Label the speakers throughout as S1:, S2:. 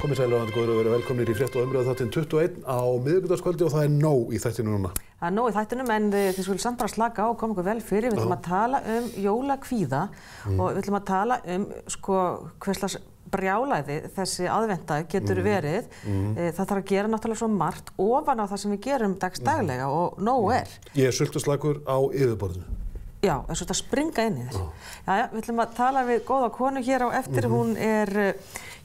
S1: Komið sæl og góður og verið velkomnir í frétt og umræðu þáttinn 21 á miðvikudagskvöldi og það nóg í þættinu núna.
S2: Það nóg í þættinum en þið skulum samt bara slaka á og koma ykkur vel fyrir. Við ætlum að tala jólakvíða og við ætlum að tala hverslags brjálæði þessi aðventa getur verið. Það þarf að gera náttúrulega svo margt ofan á það sem við gerum dagsdaglega og nóg er.
S1: Ég er sultuslakur á yfirborðinu.
S2: Já, þess að springa inn í þessu. Jæja, við ætlum að tala við góða konu hér á eftir. Hún er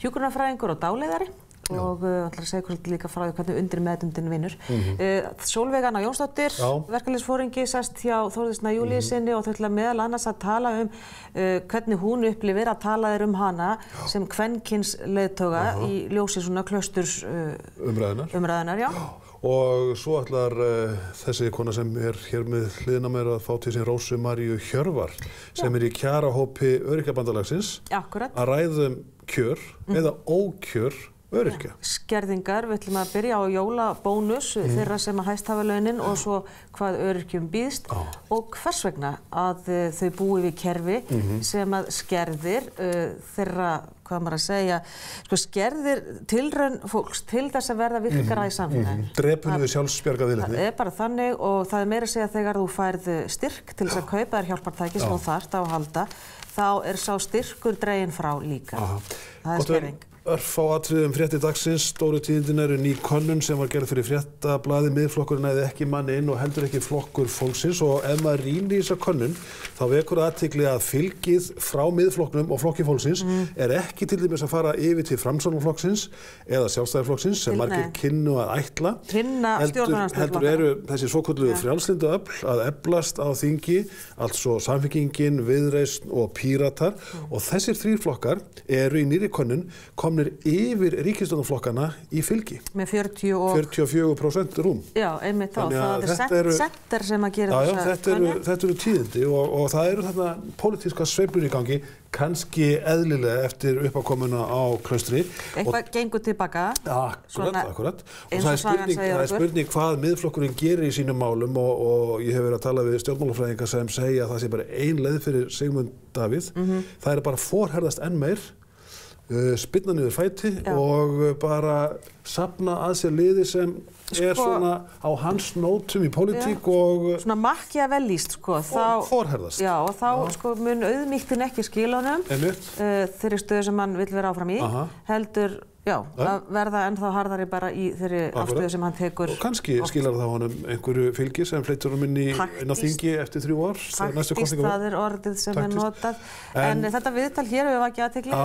S2: hjúkrunarfræðingur og dáleiðari og ætlar að segja ykkur líka frá því hvernig undir meðdundin vinnur. Sólveig Anna Jónsdóttir, verkalýðsforingi, sest hjá Þórði Snæ Júlíussyni og þau ætla meðal annars að tala hvernig hún upplifir að tala um hana sem kvenkyns leiðtoga í ljósi svona klausturs umræðunar, já.
S1: Og svo ætlar þessi kona sem er hér með hliðina mér að fá til sín Rósu Maríu Hjörvar sem er í kjarahópi Öryrkjabandalagsins að ræða kjör eða ókjör öryrkja.
S2: Skerðingar, við ætlum að byrja á jólabónus þeirra sem að hæst hafa launin og svo hvað öryrkjum býðst og hvers vegna að þau búi við kerfi sem að skerðir þeirra, hvað maður að segja, skerðir tilraun fólks til þess að verða virkara í samfélagi.
S1: Drepum við sjálfsbjarga viðleitni.
S2: Það er bara þannig og það er meira að segja þegar þú færð styrk til þess að kaupa þér hjálpartæki sem þú þarft á að halda, þá er sá styrkur dreginn frá líka. Það er skerðing.
S1: Örfá atriðum fréttir dagsins, stóru tíðindin eru ný könnun sem var gerð fyrir Fréttablaðið, Miðflokkurinn næði ekki manni inn og heldur ekki Flokkur fólksins og ef maður rýnir í þessa könnun þá vekur athygli að fylgið frá Miðflokknum og Flokki fólksins er ekki til dæmis að fara yfir til Framsóknarflokksins eða Sjálfstæðisflokksins sem margir kynnu að ætla. Heldur eru þessi svokölluðu frjálslyndu öfl að eflast á þingi, altså Samfylkingin, Viðreisn og Píratar og þessir þrír flokkar eru í nýrri könnun komnir yfir ríkisstjórnarflokkana í fylgi.
S2: Með 44%
S1: rúm.
S2: Já, einmitt þá. Það er senter sem að gera
S1: þessa könnun. Þetta eru tíðindi og það eru þarna pólitíska sveiflur í gangi, kannski eðlilega eftir uppákomuna á Klaustri.
S2: Eitthvað gengur tilbaka.
S1: Akkurat. Og það er spurning hvað Miðflokkurinn gerir í sínum málum og ég hef verið að tala við stjórnmálafræðinga sem segja að það sé bara ein leið fyrir Sigmund Davíð. Það er bara forherðast enn meir, spinna niður fæti og bara safna að sér liði sem er svona á hans nótum í pólitík og
S2: svona makkíavellískt
S1: forherðast.
S2: Já, og þá mun auðmýktin ekki skila honum þeirri stöðu sem hann vill vera áfram í, heldur að verða ennþá harðari bara í þeirri afstöðu sem hann tekur.
S1: Og kannski skilar það honum einhverju fylgi sem fleitur honum inn á þingi eftir 3 ár.
S2: Taktískt, það er orðið sem er notað. En þetta viðtal hér hefur vakið athygli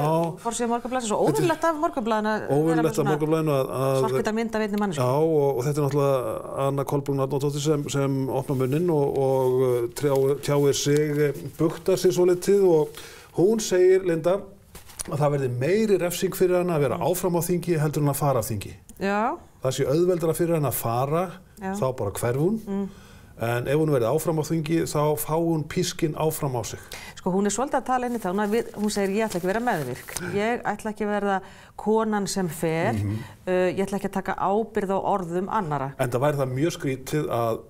S2: forsíðu Morgunblaðsins og óvenjulegt af Morgunblaðinu að vera með svona svarthvíta mynd af einni manneskju.
S1: Já, og þetta er náttúrulega Anna Kolbrún Árnadóttir sem opnar munninn og tjáir sig, bugtar sig svolítið og hún segir, Linda, að það verði meiri refsing fyrir hana að vera áfram á þingi heldur en að fara af þingi.
S2: Já.
S1: Það sé auðveldara fyrir hana að fara, þá bara hverfur hún. En ef hún verði áfram á þingi, þá fá hún pískinn áfram á sig.
S2: Hún er svolítið að tala inn í það. Hún segir, ég ætla ekki að vera meðvirk. Ég ætla ekki að verða konan sem fer. Ég ætla ekki að taka ábyrgð á orðum annara.
S1: En það væri það mjög skrítið að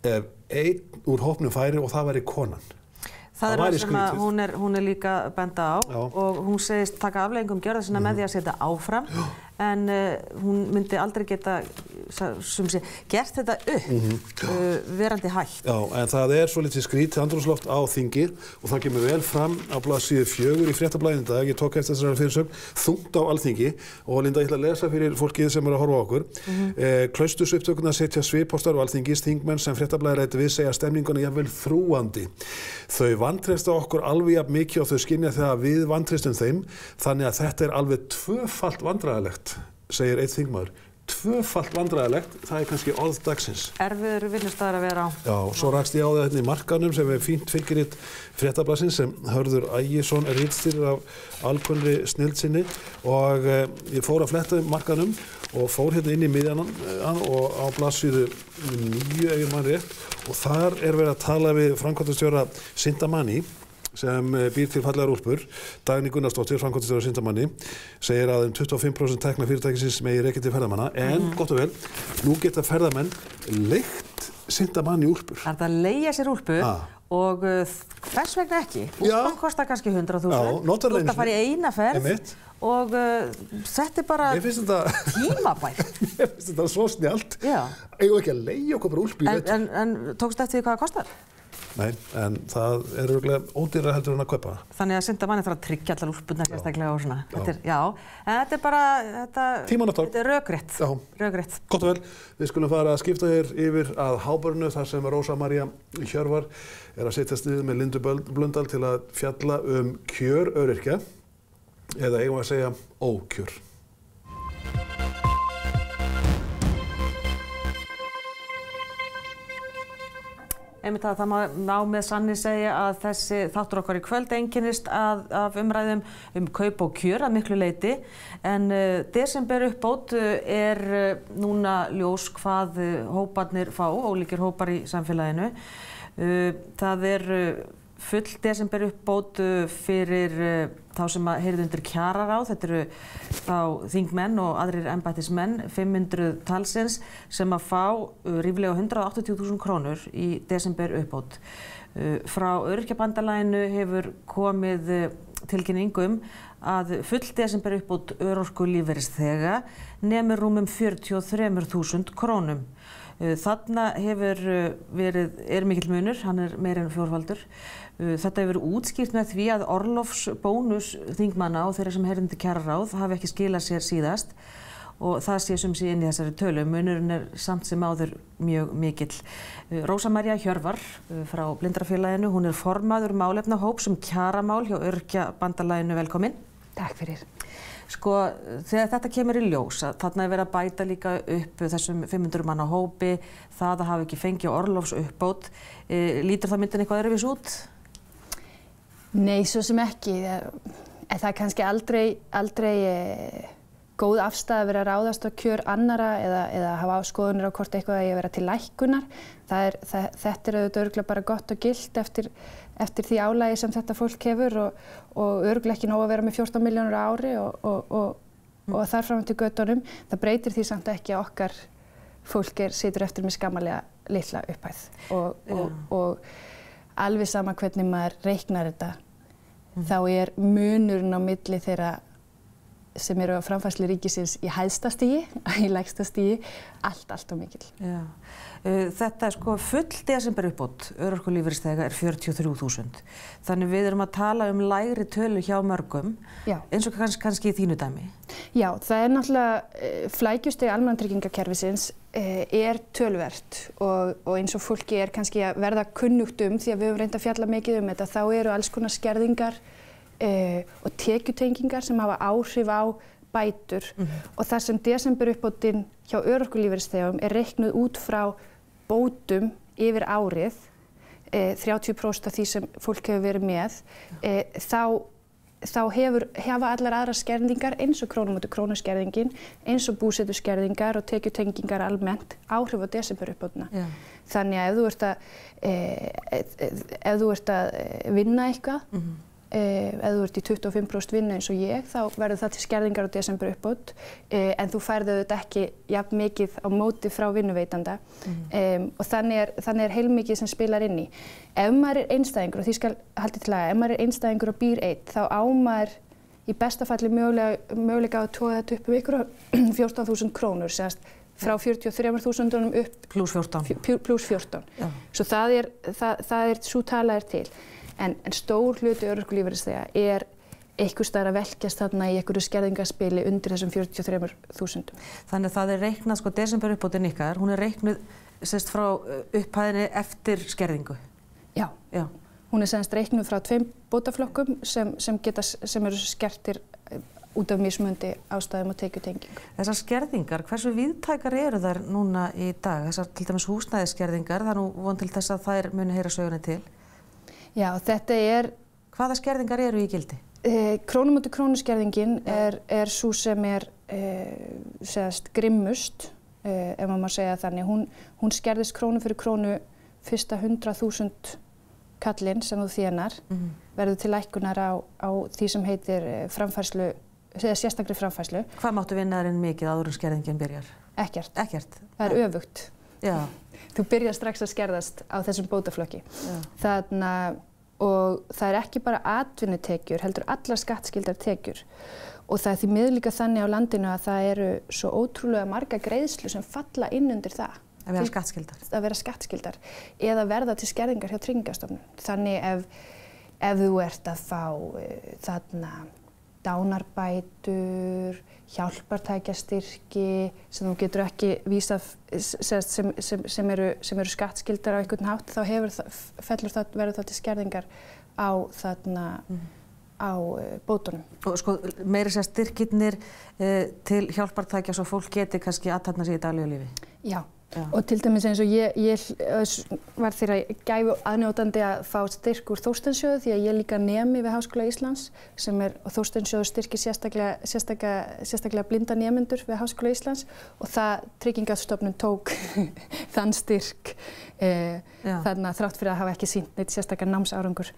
S1: ef einn úr hópnum færi og það væri konan.
S2: Það er það sem hún er líka að benda á og hún segist taka afleiðingum gjörða sinna með því að setja áfram en hún myndi aldrei geta gert þetta upp verandi hægt.
S1: Já, en það er svolítið skrítið andrúmsloft á þingi og það kemur vel fram á blaðsíðu 4 í Fréttablaðinu í dag. Ég tók eftir þessari fyrirsögn, þungt á Alþingi og Linda, ég ætla að lesa fyrir fólkið sem er að horfa á okkur. Klaustusupptökurnar setja svip á störf Alþingis, þingmenn sem Fréttablaðið ræddi við segja stemninguna jafnvel þrúgandi. Þau vantreysta okkur alveg jafn mikið og þau skynja þegar við vantreystum þeim, þannig að þetta er alveg tvöfalt vandræðalegt, segir einn þingmaður. Tvöfalt vandræðalegt, það er kannski orð dagsins.
S2: Erfiður vinnustaður að vera á.
S1: Já, svo rakst ég á það hérna í Markanum sem er fínt fylgiritt Fréttablaðsins sem Hörður Ægisson er ritstýrir af alkunnri snilld sinni og ég fór að fletta Markanum og fór hérna inn í miðjan og á blaðsíðu 9 ef ég man rétt og þar er verið að tala við framkvæmdastjóra Sindamanni sem býr til fallegar úlpur. Dagný Gunnarsdóttir, framkvæmdastjóri Sindamanni, segir að 25% tekna fyrirtækisins megi rekja til ferðamanna en gott og vel, nú geta ferðamenn leigt Sindamanni úlpur.
S2: Það er að leigja sér úlpu og hvers vegna ekki? Úlpan kostar kannski 100.000. Þú ert að fara í eina ferð og þetta bara tímabært.
S1: Mér finnst þetta svo snjallt.
S2: Já.
S1: Eigum við ekki að leigja okkur bara úlpu í vetur?
S2: En tókstu eftir því hvað það kostar?
S1: Nei, en það örugglega ódýrara heldur en að kaupa.
S2: Þannig að syndamanni þarf að tryggja allar úlpurnar sérstaklega og svona. En þetta er bara, þetta er rökrétt.
S1: Já.
S2: Rökrétt.
S1: Gott og vel, við skulum fara að skipta hér yfir að Háborinu þar sem Rósa María Hjörvar að setjast niður með Lindu Blöndal til að fjalla kjör öryrkja, eða eigum við að segja ókjör.
S2: Einmitt það má með sanni segja að þessi þáttur okkar í kvöld einkennist af umræðum kaup og kjör að miklu leyti, en desemberuppbót er núna ljós hvað hóparnir fá, ólíkir hópar í samfélaginu. Það er full desemberuppbót fyrir þá sem heyrðu undir kjararáð, þetta eru þá þingmenn og aðrir embættismenn, 500 talsins sem að fá ríflega 180.000 krónur í desemberuppbót. Frá Öryrkjabandalaginu hefur komið tilkynning að full desemberuppbót örorkulífeyrisþega nemur rúmum 43.000 krónum. Þarna er mikill munur, hann er meira en fjórfaldur. Þetta hefur útskýrt með því að orlofsbónus þingmanna og þeirra sem heyrðu undir kjararáð hafi ekki skilað sér síðast og það sé sem sé inn í þessari tölu. Munurinn er samt sem áður mjög mikill. Rósa María Hjörvar frá Blindrafélaginu, hún er formaður málefnahóps kjaramál hjá Öryrkjabandalaginu, velkomin.
S3: Takk fyrir.
S2: Sko, þegar þetta kemur í ljós, þarna er verið að bæta líka upp þessum 500 manna hópi, það að hafa ekki fengið orlofsuppbót, lítur það myndin eitthvað öðruvís út?
S3: Nei, svo sem ekki. Það er kannski aldrei góð afstæða að vera að ráðast á kjör annara eða hafa skoðunir á hvort eitthvað eigi að vera til lækkunar. Þetta er auðvitað örugglega bara gott og gilt eftir því álagi sem þetta fólk hefur og örugglega ekki nóg að vera með 14 milljónir á ári og þar fram til götunum. Það breytir því samt ekki að okkar fólk situr eftir með skammarlega litla upphæð og alveg sama hvernig maður reiknar þetta, þá er munurinn á milli þeirra sem eru á framfærslu ríkisins í hæsta stigi, í lægsta stigi, allt of mikill.
S2: Já. Þetta sko full desemberuppbót örorkulífeyrisþega er 43.000. Þannig við erum að tala lægri tölu hjá mörgum, eins og kannski í þínu dæmi.
S3: Já, það er náttúrulega flækjustig almannatryggingakerfisins er töluvert og eins og fólki er kannski að verða kunnugt því að við höfum reynt að fjalla mikið þetta, þá eru alls konar skerðingar og tekjutengingar sem hafa áhrif á bætur og þar sem desemberuppbótin hjá örorkulífeyrisþegum er reiknuð út frá bótum yfir árið, 30% af því sem fólk hefur verið með, þá hafa allar aðrar skerðingar eins og krónuskerðingin, eins og búsetuskerðingar og tekjutengingar almennt áhrif á desemberuppbótina. Þannig að ef þú ert að vinna eitthvað, ef þú ert í 25% vinnu eins og ég, þá verður það til skerðingar á desemberuppbót, en þú færð auðvitað ekki jafn mikið á móti frá vinnuveitanda og þannig er heilmikið sem spilar inn í. Ef maður er einstæðingur, og því skal haldið til ef maður er einstæðingur og býr einn, þá á maður í besta falli möguleika að toga þetta upp ykkur 14.000 krónur, semast frá 43.000 upp
S2: plus
S3: 14. Svo sú tala er til. En stór hluti örorkulífeyrisþega er einhvers staðar að velkjast þarna í einhverju skerðingarspili undir þessum 43.000.
S2: Þannig að það er reiknað, sko, desemberuppbótin ykkar, hún er reiknuð frá upphæðinni eftir skerðingu?
S3: Já. Hún er reiknuð frá 2 bótaflokkum sem eru skertir út af mismunandi ástæðum og tekjutengingu.
S2: Þessar skerðingar, hversu víðtækar eru þær núna í dag? Þessar til dæmis húsnæðisskerðingar, það er nú von til þess að þær muni heyra sögunni til.
S3: Já, þetta er...
S2: Hvaða skerðingar eru í gildi?
S3: Krónumóti krónuskerðingin er sú sem er grimmust, ef maður má segja þannig. Hún skerðist krónu fyrir krónu fyrsta 100.000 kallinn sem þú þénar, verður til lækkunar á því sem heitir framfærslu, sérstakri framfærslu.
S2: Hvað máttu vinnaðurinn mikið áður en skerðingin byrjar?
S3: Ekkert. Það er öfugt.
S2: Já.
S3: Þú byrjar strax að skerðast á þessum bótaflokki. Og það er ekki bara atvinnutekjur, heldur allar skattskyldar tekjur. Og það því miður líka þannig á landinu að það eru svo ótrúlega marga greiðslur sem falla inn undir það.
S2: Að vera skattskyldar.
S3: Að vera skattskyldar eða verða til skerðingar hjá Tryggingastofnun. Þannig ef þú ert að fá þarna dánarbætur, hjálpartækjastyrki sem þú getur ekki vísað sem eru skattskyldar á einhvern hátt, þá verður það til skerðingar á þarna á bótunum.
S2: Og sko meiri sér styrkirnir til hjálpartækja svo fólk geti kannski aðtapna sig í daglegu lífi?
S3: Já. Og til dæmis eins og ég var þeirra gæfu aðnjótandi að fá styrk úr Þórsteinssjóði því að ég líka nemi við Háskóla Íslands og Þórsteinssjóður styrkir sérstaklega blinda nemendur við Háskóla Íslands og það Tryggingastofnun tók þann styrk þarna þrátt fyrir að hafa ekki sýnt neitt sérstaklega námsárangur.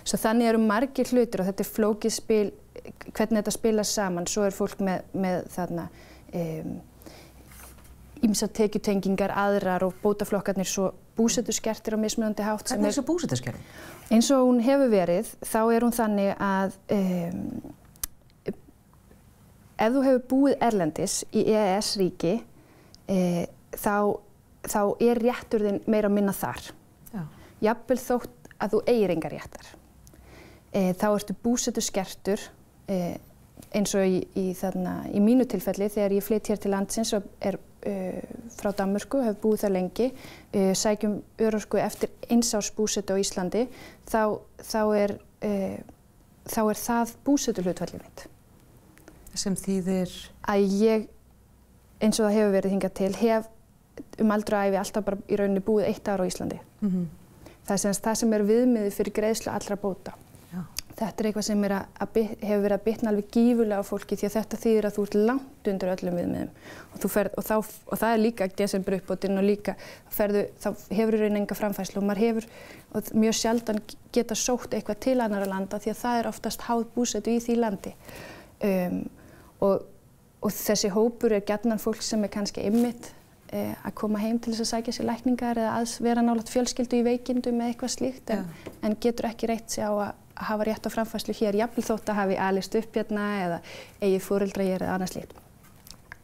S3: Svo þannig eru margir hlutir og þetta flókið spil, hvernig þetta spilast saman, svo fólk með þarna ýmsar tekjutengingar aðrar og bótaflokkarnir svo búsetuskertir á mismunandi hátt.
S2: Hvernig þessu búsetuskerting?
S3: Eins og hún hefur verið, þá hún þannig að ef þú hefur búið erlendis í EES-ríki, þá réttur þinn meira og minna þar. Jafnvel þótt að þú eigir engar réttar. Þá ertu búsetuskertur eins og í mínu tilfelli þegar ég flyt hér til landsins og frá Danmörku, hef búið þar lengi, sækjum örorku eftir 1 árs búsetu á Íslandi, þá er það búsetuhlutfallið mitt.
S2: Sem þýðir?
S3: Að ég, eins og það hefur verið hingað til, hef aldur og ævi alltaf bara í rauninni búið 1 ár á Íslandi. Það sem viðmiðið fyrir greiðslu allra bóta. Þetta eitthvað sem hefur verið að bitna alveg gífurlega á fólki því að þetta þýðir að þú ert langt undir öllum viðmiðum. Og það líka desemberuppbótin og líka þá hefur í rauninni enga framfærslu og maður hefur mjög sjaldan geta sótt eitthvað til annarra landa því að það oftast háð búsetu í því landi. Og þessi hópur gjarnan fólk sem kannski einmitt að koma heim til þess að sækja sér lækningar eða að vera nálægt fjölskyldu í veikindum eða eitthvað slíkt en getur ekki reitt sig á að hafa rétt á framfærslu hér, jafnvel þótt að hafi alist upp hérna eða eigi foreldra hér eða annað slíkt.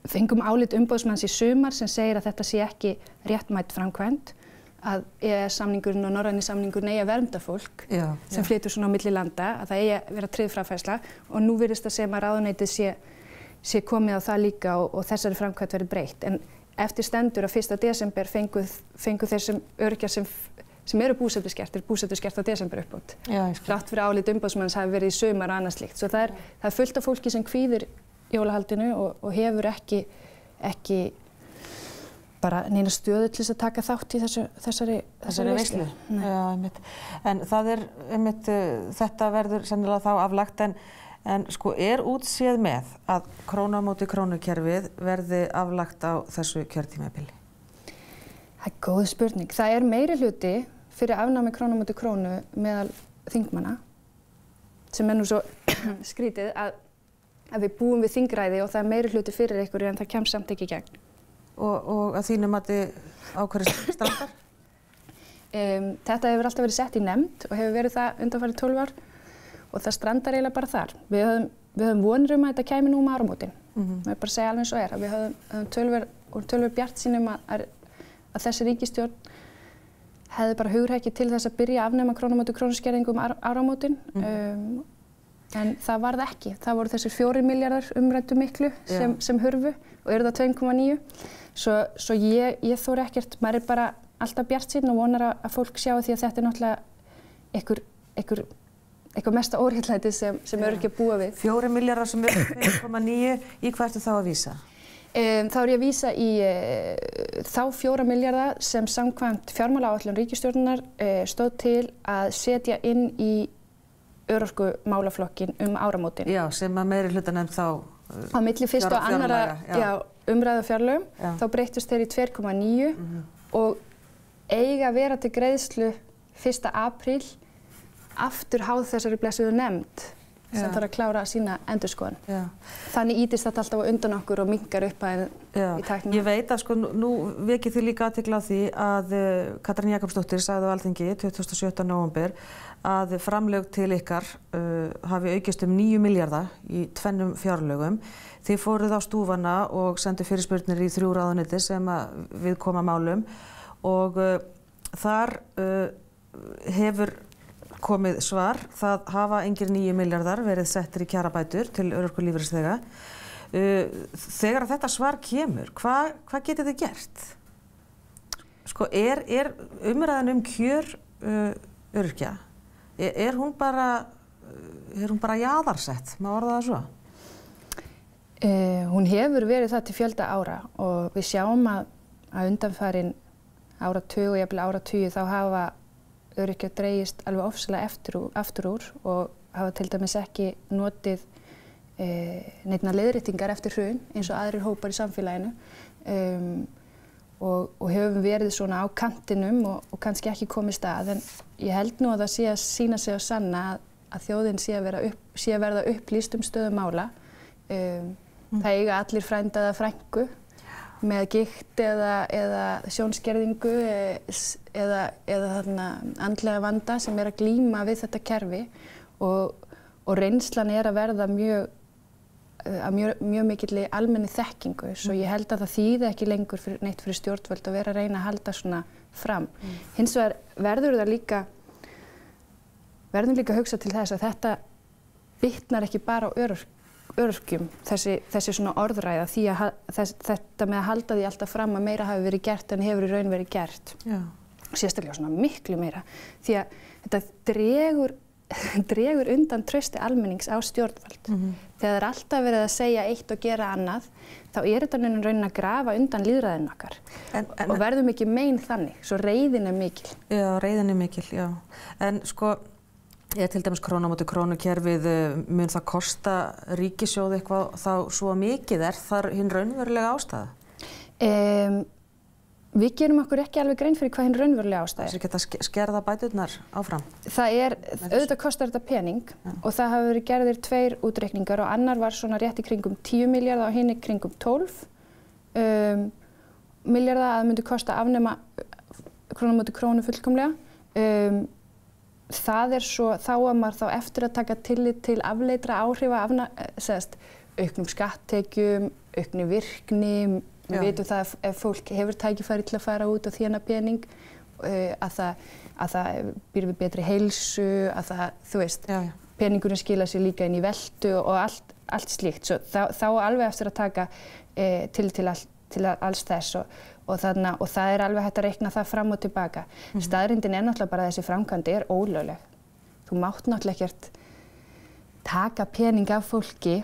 S3: Fengum álit umboðsmanns í sumar sem segir að þetta sé ekki réttmætt framkvæmd, að EES-samningurinn og norræni samningurinn eigi að vernda fólk sem flytur svona á milli landa, að það eigi að vera tryggð framfærsla og nú virðist það sem að ráðuneytið sé komið á það líka og þessari framkvæmd verið breytt. En eftir stendur að 1. desember fengu þeir öryrkjar sem eru búsetuskert á desemberuppbót. Þrátt fyrir álit umboðsmanns hafi verið í sumar og annað slíkt. Svo það er fullt af fólki sem kvíðir jólahaldinu og hefur ekki bara neina stöðu til þess að taka þátt í þessari veislu.
S2: Já, einmitt. En það þetta verður sennilega þá aflagt en sko útséð með að krónu á móti krónu kerfið verði aflagt á þessu kjörtímabili?
S3: Það er góð spurning. Það er meiri hluti fyrir afnámi krónu á móti krónu meðal þingmanna sem nú svo skrítið að við búum við þingræði og það er meiri hluti fyrir ykkur en það kemst samt ekki í gegn.
S2: Og að þínu mati á hverju strandar?
S3: Þetta hefur alltaf verið sett í nefnd og hefur verið það undanfarið 12 ár og það strandar eiginlega bara þar. Við höfum vonir að þetta kæmi nú áramótin. Við bara segja alveg eins og að við höfum töluvert bjartsýn að þessi ríkisstjórn hefði bara hugrekki til þess að byrja að afnema krónu á móti krónu skerðingu áramótin. En það varð ekki. Það voru þessir 4 milljarðar umræddu miklu sem hurfu og eru það 2,9. Svo ég þori ekkert, maður er bara alltaf bjartsýnn og vonar að fólk sjá því að þetta er náttúrulega eitthvað mesta óréttlæti sem öryrkjar búa við.
S2: 4 milljarðar sem eru 2,9, í hvað ertu þá að vísa?
S3: Þá er ég að vísa í þá 4 milljarða sem samkvæmt fjármálaáætlun ríkisstjórnar stóð til að setja inn í örorkumálaflokkin áramótin.
S2: Já, sem að meiri hlutanefnd þá
S3: á milli fyrstu og annarra umræðu fjárlögum, þá breyttust þeir í 2,9 og eiga að vera til greiðslu 1. apríl aftur háð þessari blessuðu nefnd sem þarf að klára sína endurskoðun. Þannig ýtist þetta alltaf á undan okkur og minnkar upphæðin í tæknina.
S2: Ég veit að sko, nú vekið þið líka athygli á því að Katrín Jakobsdóttir sagði á Alþingi 27. nóvember að framlög til ykkar hafi aukist 9 milljarða í 2 fjárlögum. Þið fóruð á stúfana og sendu fyrirspurnir í 3 ráðuneyti sem við koma málum og þar hefur komið svar, það hafa engir 9 milljarðar verið settir í kjarabætur til örorkulífeyrisþega. Þegar þetta svar kemur, hvað getið þið gert? Sko, er umræðan kjör öryrkja, er hún bara jaðarsett, má orða það svo?
S3: Hún hefur verið það til fjölda ára og við sjáum að undanfarin áratug og jafnvel áratugi þá hafa öryrkjar dregist alveg ofsalega aftur úr og hafa til dæmis ekki notið neinna leiðréttingar eftir hrun eins og aðrir hópar í samfélaginu og höfum verið svona á kantinum og kannski ekki komist að, en ég held nú að það sé að sýna sig á sanna að þjóðin sé að verða upplýst stöðu mála. Það eiga allir frænda eða frænku með gigt eða sjónskerðingu eða þarna andlega vanda sem að glíma við þetta kerfi og reynslan að verða mjög mikilli almenni þekkingu, svo ég held að það þýði ekki lengur neitt fyrir stjórnvöld að vera að reyna að halda svona fram. Hins vegar verðum líka að hugsa til þess að þetta bitnar ekki bara á öryrkjum, þessi svona orðræða, því að þetta með að halda því alltaf fram að meira hafi verið gert en hefur í raun verið gert. Sérstaklega svona miklu meira, því að þetta dregur undan trausti almennings á stjórnvald. Þegar það er alltaf verið að segja eitt og gera annað, þá er þetta raunin að grafa undan lýðræðinu okkar og verðum ekki mein þannig, svo reiðin er mikil.
S2: Já, reiðin er mikil, já. En sko, til dæmis króna á móti krónu kerfið, mun það kosta ríkissjóð eitthvað þá svo mikið, það hinn raunverulega ástæða?
S3: Við gerum okkur ekki alveg grein fyrir hvað hinn raunverulega ástæða er.
S2: Þess að geta skerða bæturnar áfram?
S3: Auðvitað kostar þetta pening og það hafa verið gerðir 2 útreikningar og annar var svona rétt í kringum 10 milljarða og hinn í kringum 12 milljarða að myndi kosta afnema króna á móti krónu fullkomlega. Það svo, þá að maður þá eftir að taka tillit til afleidra áhrifa auknum skatttekjum, aukni virkni. Við vitum það að ef fólk hefur tækifæri til að fara út og þéna pening, að það býr við betri heilsu, að það, þú veist, peningurinn skila sér líka inn í veltu og allt slíkt. Svo þá alveg eftir að taka til alls þess og það er alveg hægt að reikna það fram og tilbaka. Staðreyndin er náttúrulega bara að þessi framkvæmd er ólögleg. Þú mátt náttúrulega ekkert taka pening af fólki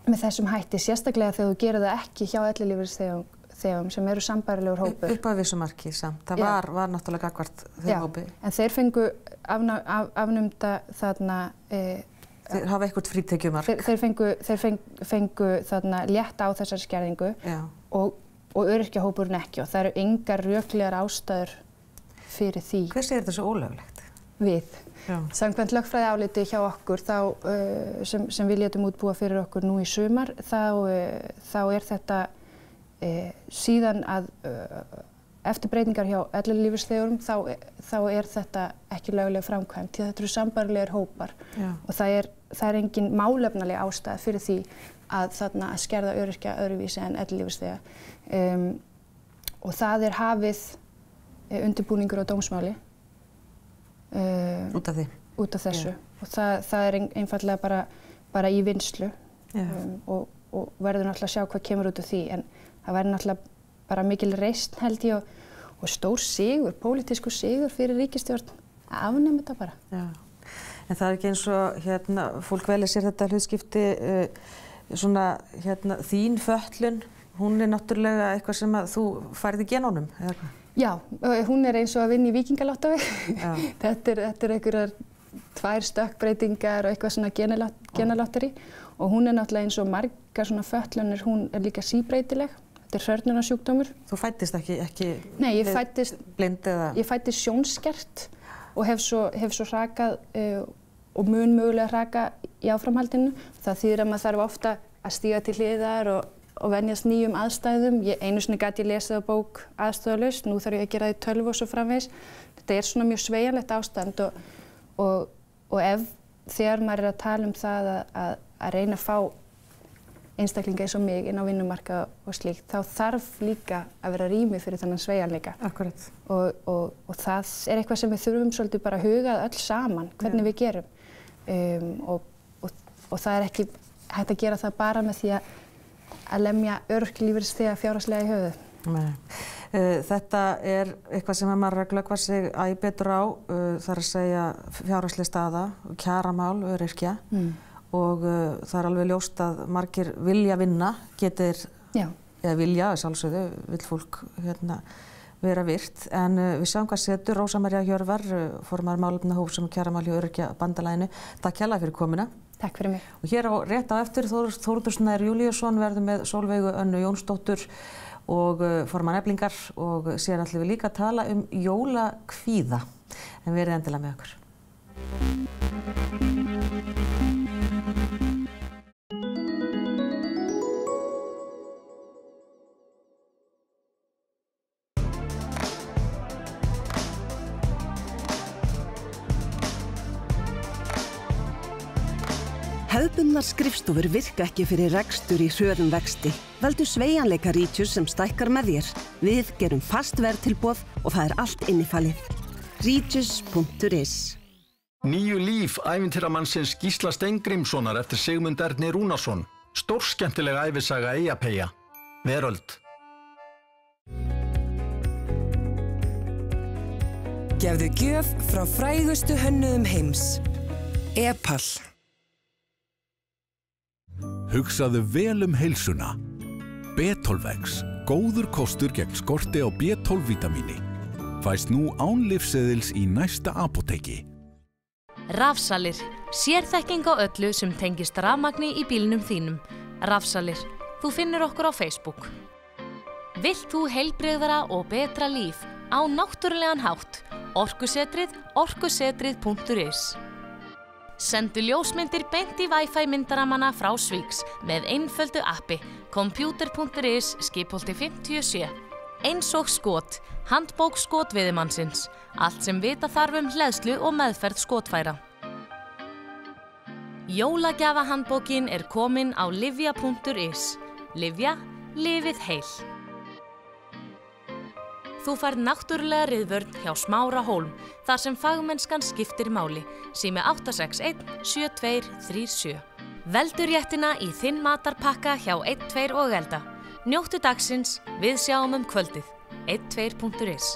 S3: með þessum hætti, sérstaklega þegar þú gerir það ekki hjá ellilífeyrisþegum sem eru sambærilegur hópur.
S2: Upp að vissu marki samt, það var náttúrulega gagnvart þeim hópi.
S3: En þeir fengu afnumda þarna...
S2: Þeir hafa eitthvað frítekjumark.
S3: Þeir fengu þarna létt á þessari skerðingu og öryrkjahópurinn ekki og það eru engar röklegar ástæður fyrir því.
S2: Hver segir þetta svo ólöglegt?
S3: Við. Samkvæmt lögfræðiáliti hjá okkur sem við létum útbúa fyrir okkur nú í sumar, þá er þetta síðan að eftir breytingar hjá ellilífeyrisþegum þá er þetta ekki lögleg framkvæmd, því þetta eru sambærilegir hópar og það er engin málefnaleg ástæða fyrir því að skerða öryrkja öðruvísi en ellilífeyrisþega og það er hafið undirbúningur á dómsmáli
S2: út af því?
S3: Út af þessu og það er einfaldlega bara í vinnslu og verður náttúrulega að sjá hvað kemur út af því, en það verður náttúrulega bara mikil reisn held ég og stór sigur, pólitískur sigur fyrir ríkisstjórn að afnema þetta bara.
S2: Já. En það er ekki eins og fólk velja sér þetta hlutskipti þín fötlun, hún er náttúrulega eitthvað sem að þú færð í genónum, eða hvað?
S3: Já, hún er eins og að vinna í Víkingalottói. Þetta er einhverjar 2 stökkbreytingar og eitthvað svona genalotteri og hún er náttúrulega eins og margar svona fötlunir, hún er líka síbreytileg. Þetta er hrörnunarsjúkdómur. Þú
S2: fæddist ekki
S3: Nei, ég fæddist
S2: blind eða?
S3: Ég fæddist sjónskert og hef svo hrakað og mun mögulega hraka í áframhaldinu. Það þýðir að maður þarf ofta að stíga til hliðar og venjast nýjum aðstæðum. Einu sinni gat ég lesið á bók aðstoðalaust, nú þarf ég að gera það í tölvu og svo framvegis. Þetta er svona mjög sveigjanlegt ástand og þegar maður er að tala um það að reyna að fá einstaklinga eins og mig inn á vinnumarkað og slíkt, þá þarf líka að vera rými fyrir þennan sveigjanleika.
S2: Akkurat.
S3: Og það er eitthvað sem við þurfum svolítið bara að huga öll saman, hvernig við gerum. Og það er ekki hægt að gera það bara með því að lemja örorkulífeyrisþega fjárhagslega í höfuðið.
S2: Nei. Þetta er eitthvað sem maður að glöggva sig æ betur á, það er að segja fjárhagsleg staða, kjaramál, öryrkja. Og það er alveg ljóst að margir vilja vinna, eða vilja, sjálfsögðu, vill fólk vera virt. En við sjáum hvað setur Rósa María Hjörvar, formaður málefnahóps um kjaramál hjá Öryrkjabandalaginu. Takk hérlega fyrir komuna.
S3: Takk fyrir mig.
S2: Og hér rétt á eftir Þórður Snær Júlíusson verður með Sólveigu Önnu Jónsdóttur og formann Eflingar og síðan ætlum við líka að tala um jólakvíða. En verið endilega með okkur.
S4: Hefðbundnar skrifstofur virka ekki fyrir rekstur í hröðum vexti. Veldu sveigjanleika Reaches sem stækkar með þér. Við gerum fast verðtilboð og það er allt innifalið. Reaches.is.
S5: Nýju líf ævintýramannsins Gísla Steingrímssonar eftir Sigmund Erni Rúnarsson. Stórskemmtileg ævisaga Eyjapeyja. Veröld.
S6: Gefðu gjöf frá frægustu hönnuðum heims. Epal.
S7: Hugsaðu vel heilsuna. B12X, góður kostur gegn skorti á B12-vítamíni. Fæst nú án lyfseðils í næsta apóteki.
S8: Rafsalir, sérþekking á öllu sem tengist rafmagni í bílnum þínum. Rafsalir, þú finnur okkur á Facebook. Vilt þú heilbrigðara og betra líf á náttúrulegan hátt? Orkusetrið, orkusetrið.is. Sendu ljósmyndir beint í Wi-Fi myndaramanna frá Svíks með einföldu appi computer.is skipholti 57. Eins og skot, handbók skotveðimannsins, allt sem vita þarf hleðslu og meðferð skotfæra. Jólagjafahandbókin er komin á livja.is. Livja, lifið heil. Þú færð náttúrulega riðvörn hjá Smára Hólm, þar sem fagmennskan skiptir máli, sími 861 7237. Veldu réttina í þinn matarpakka hjá 12 og Elda. Njóttu dagsins, við sjáum kvöldið. 12.is.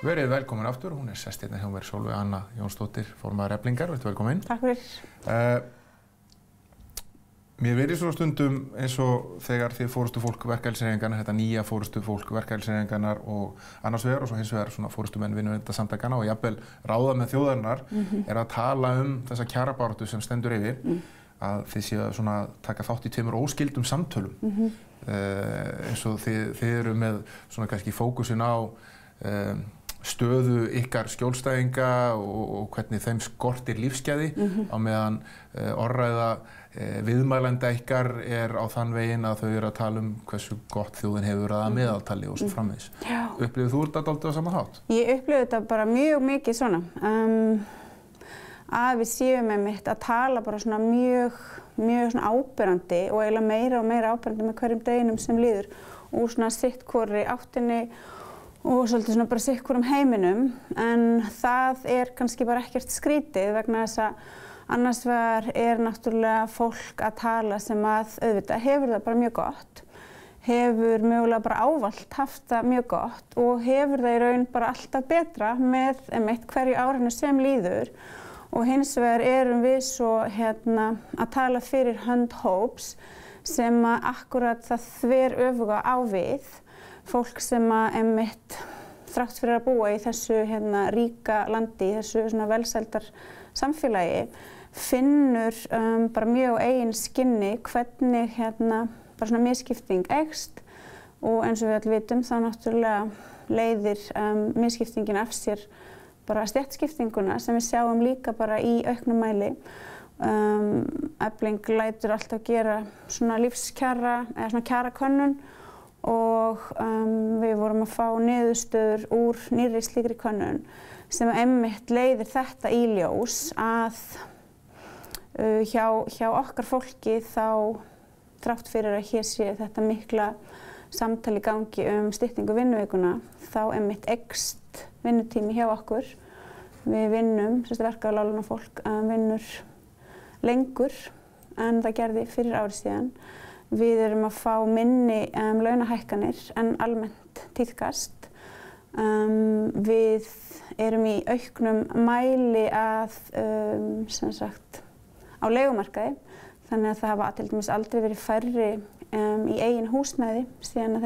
S9: Verið velkomin aftur, hún er sest hérna hjá mér Sólveig Anna Jónsdóttir, formaður Eflingar, verið velkomin.
S3: Takk fyrir.
S9: Mér verið svo stundum eins og þegar þið forystufólk verkalýðshreyfinganna, þetta nýja forystufólk verkalýðshreyfingannar og annars vegar og svo hins vegar svona forystumenn vinnuveitendasamtakanna og jafnvel ráðamenn þjóðarinnar er að tala þessa kjarabaráttu sem stendur yfir, að þið séu svona taka þátt í tveimur óskyldum samtölum. Eins og þið eru með svona kannski fókusin á stöðu ykkar skjólstæðinga og hvernig þeim skortir lífsgæði á meðan orðræða viðmælenda ykkar er á þann veginn að þau eru að tala um hversu gott þjóðin hefur að meðaltali og svo framvegis. Upplifir þú þetta dálítið á sama hátt?
S10: Ég upplifi þetta bara mjög mikið svona. Að við séum einmitt að tala bara svona mjög svona áberandi og eiginlega meira og meira áberandi með hverjum deginum sem líður úr svona sitt hvorri áttinni og svolítið svona bara sitt hvorum heiminum, en það er kannski bara ekkert skrítið vegna þess að annars vegar er náttúrulega fólk að tala sem að auðvitað hefur það bara mjög gott, hefur mögulega bara ávallt haft það mjög gott og hefur það í raun bara alltaf betra með einmitt hverju árinu sem líður, og hins vegar erum við svo að tala fyrir hönd hóps sem að akkúrat það þver öfuga á við, fólk sem að einmitt þrátt fyrir að búa í þessu ríka landi, í þessu svona velsældar samfélagi, finnur bara mjög á eigin skinni hvernig bara svona misskipting eykst, og eins og við öll vitum þá náttúrulega leiðir misskiptingin af sér bara stéttaskiptinguna sem við sjáum líka bara í auknum mæli. Efling lætur alltaf gera svona lífskjara eða svona kjarakönnun og við vorum að fá niðurstöður úr nýrri slíkri könnun sem einmitt leiðir þetta í ljós að hjá okkar fólki þá þrátt fyrir að hér sé þetta mikla samtali í gangi styttingu vinnuvikuna þá einmitt eykst vinnutími hjá okkur. Við vinnum, verka- og láglaunafólk vinnur lengur en það gerði fyrir ári síðan. Við erum að fá minni launahækkanir en almennt tíðkast. Við erum í auknum mæli að á leigumarkaði, þannig að það hafa til dæmis aldrei verið færri í eigin húsnæði síðan að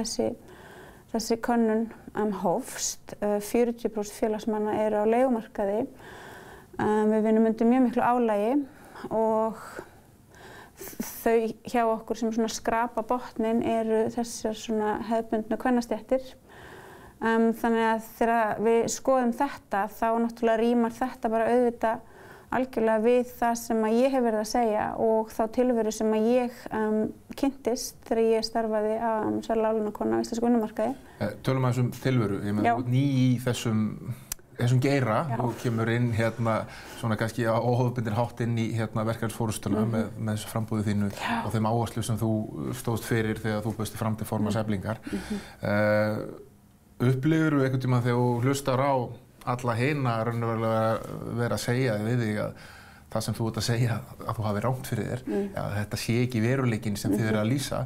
S10: þessi könnun hófst. 40% félagsmanna eru á leigumarkaði. Við vinnum undir mjög miklu álagi og þau hjá okkur sem svona skrapa botninn eru þessar svona hefðbundnu kvennastéttir. Þannig að þegar við skoðum þetta þá náttúrulega rímar þetta bara auðvitað algjörlega við það sem að ég hef verið að segja og þá tilveru sem að ég kynntist þegar ég starfaði sem láglaunakona á íslenskum vinnumarkaði.
S9: Tölum aðeins tilveru, ég meina ný í þessum geira og kemur inn svona kannski á óhóðbundinn hátt inn í verkefnisforystuna með þessu frambúði þínu og þeim áherslum sem þú stóðst fyrir þegar þú bauðst fram til formanns Eflingar. Upplifirðu einhvern tímann þegar þú hlustar á alla hina raunverulega vera að segja við þig að það sem þú ert að segja að þú hafi rangt fyrir þér, að þetta sé ekki veruleikinn sem þið eru að lýsa.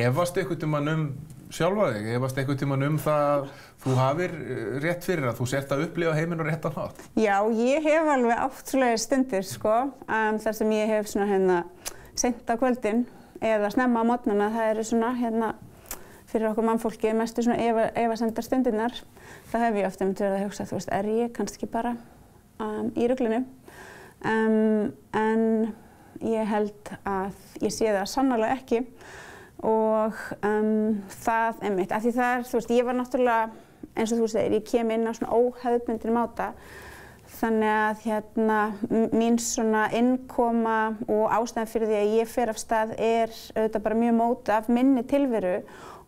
S9: Efast einhvern tímann sjálfa þig, efast einhvern tímann það að þú hafir rétt fyrir að þú sért að upplifa heiminn á réttan hátt? Já, ég hef alveg átt svoleiðis stundir, þar sem ég hef seint á kvöldin eða snemma á morgnana, það eru svona fyrir okkur mannfólki mestu svona efasemdar stundirnar. Það hef ég oft verið að hugsa, er ég kannski bara í ruglinu? En ég held að ég sé það sannarlega ekki og það einmitt, af því það ég var náttúrulega, eins og þú segir, ég kem inn á svona óhefðbundinn máta. Þannig að mín svona innkoma og ástæðan fyrir því að ég fer af stað auðvitað bara mjög mótuð af minni tilveru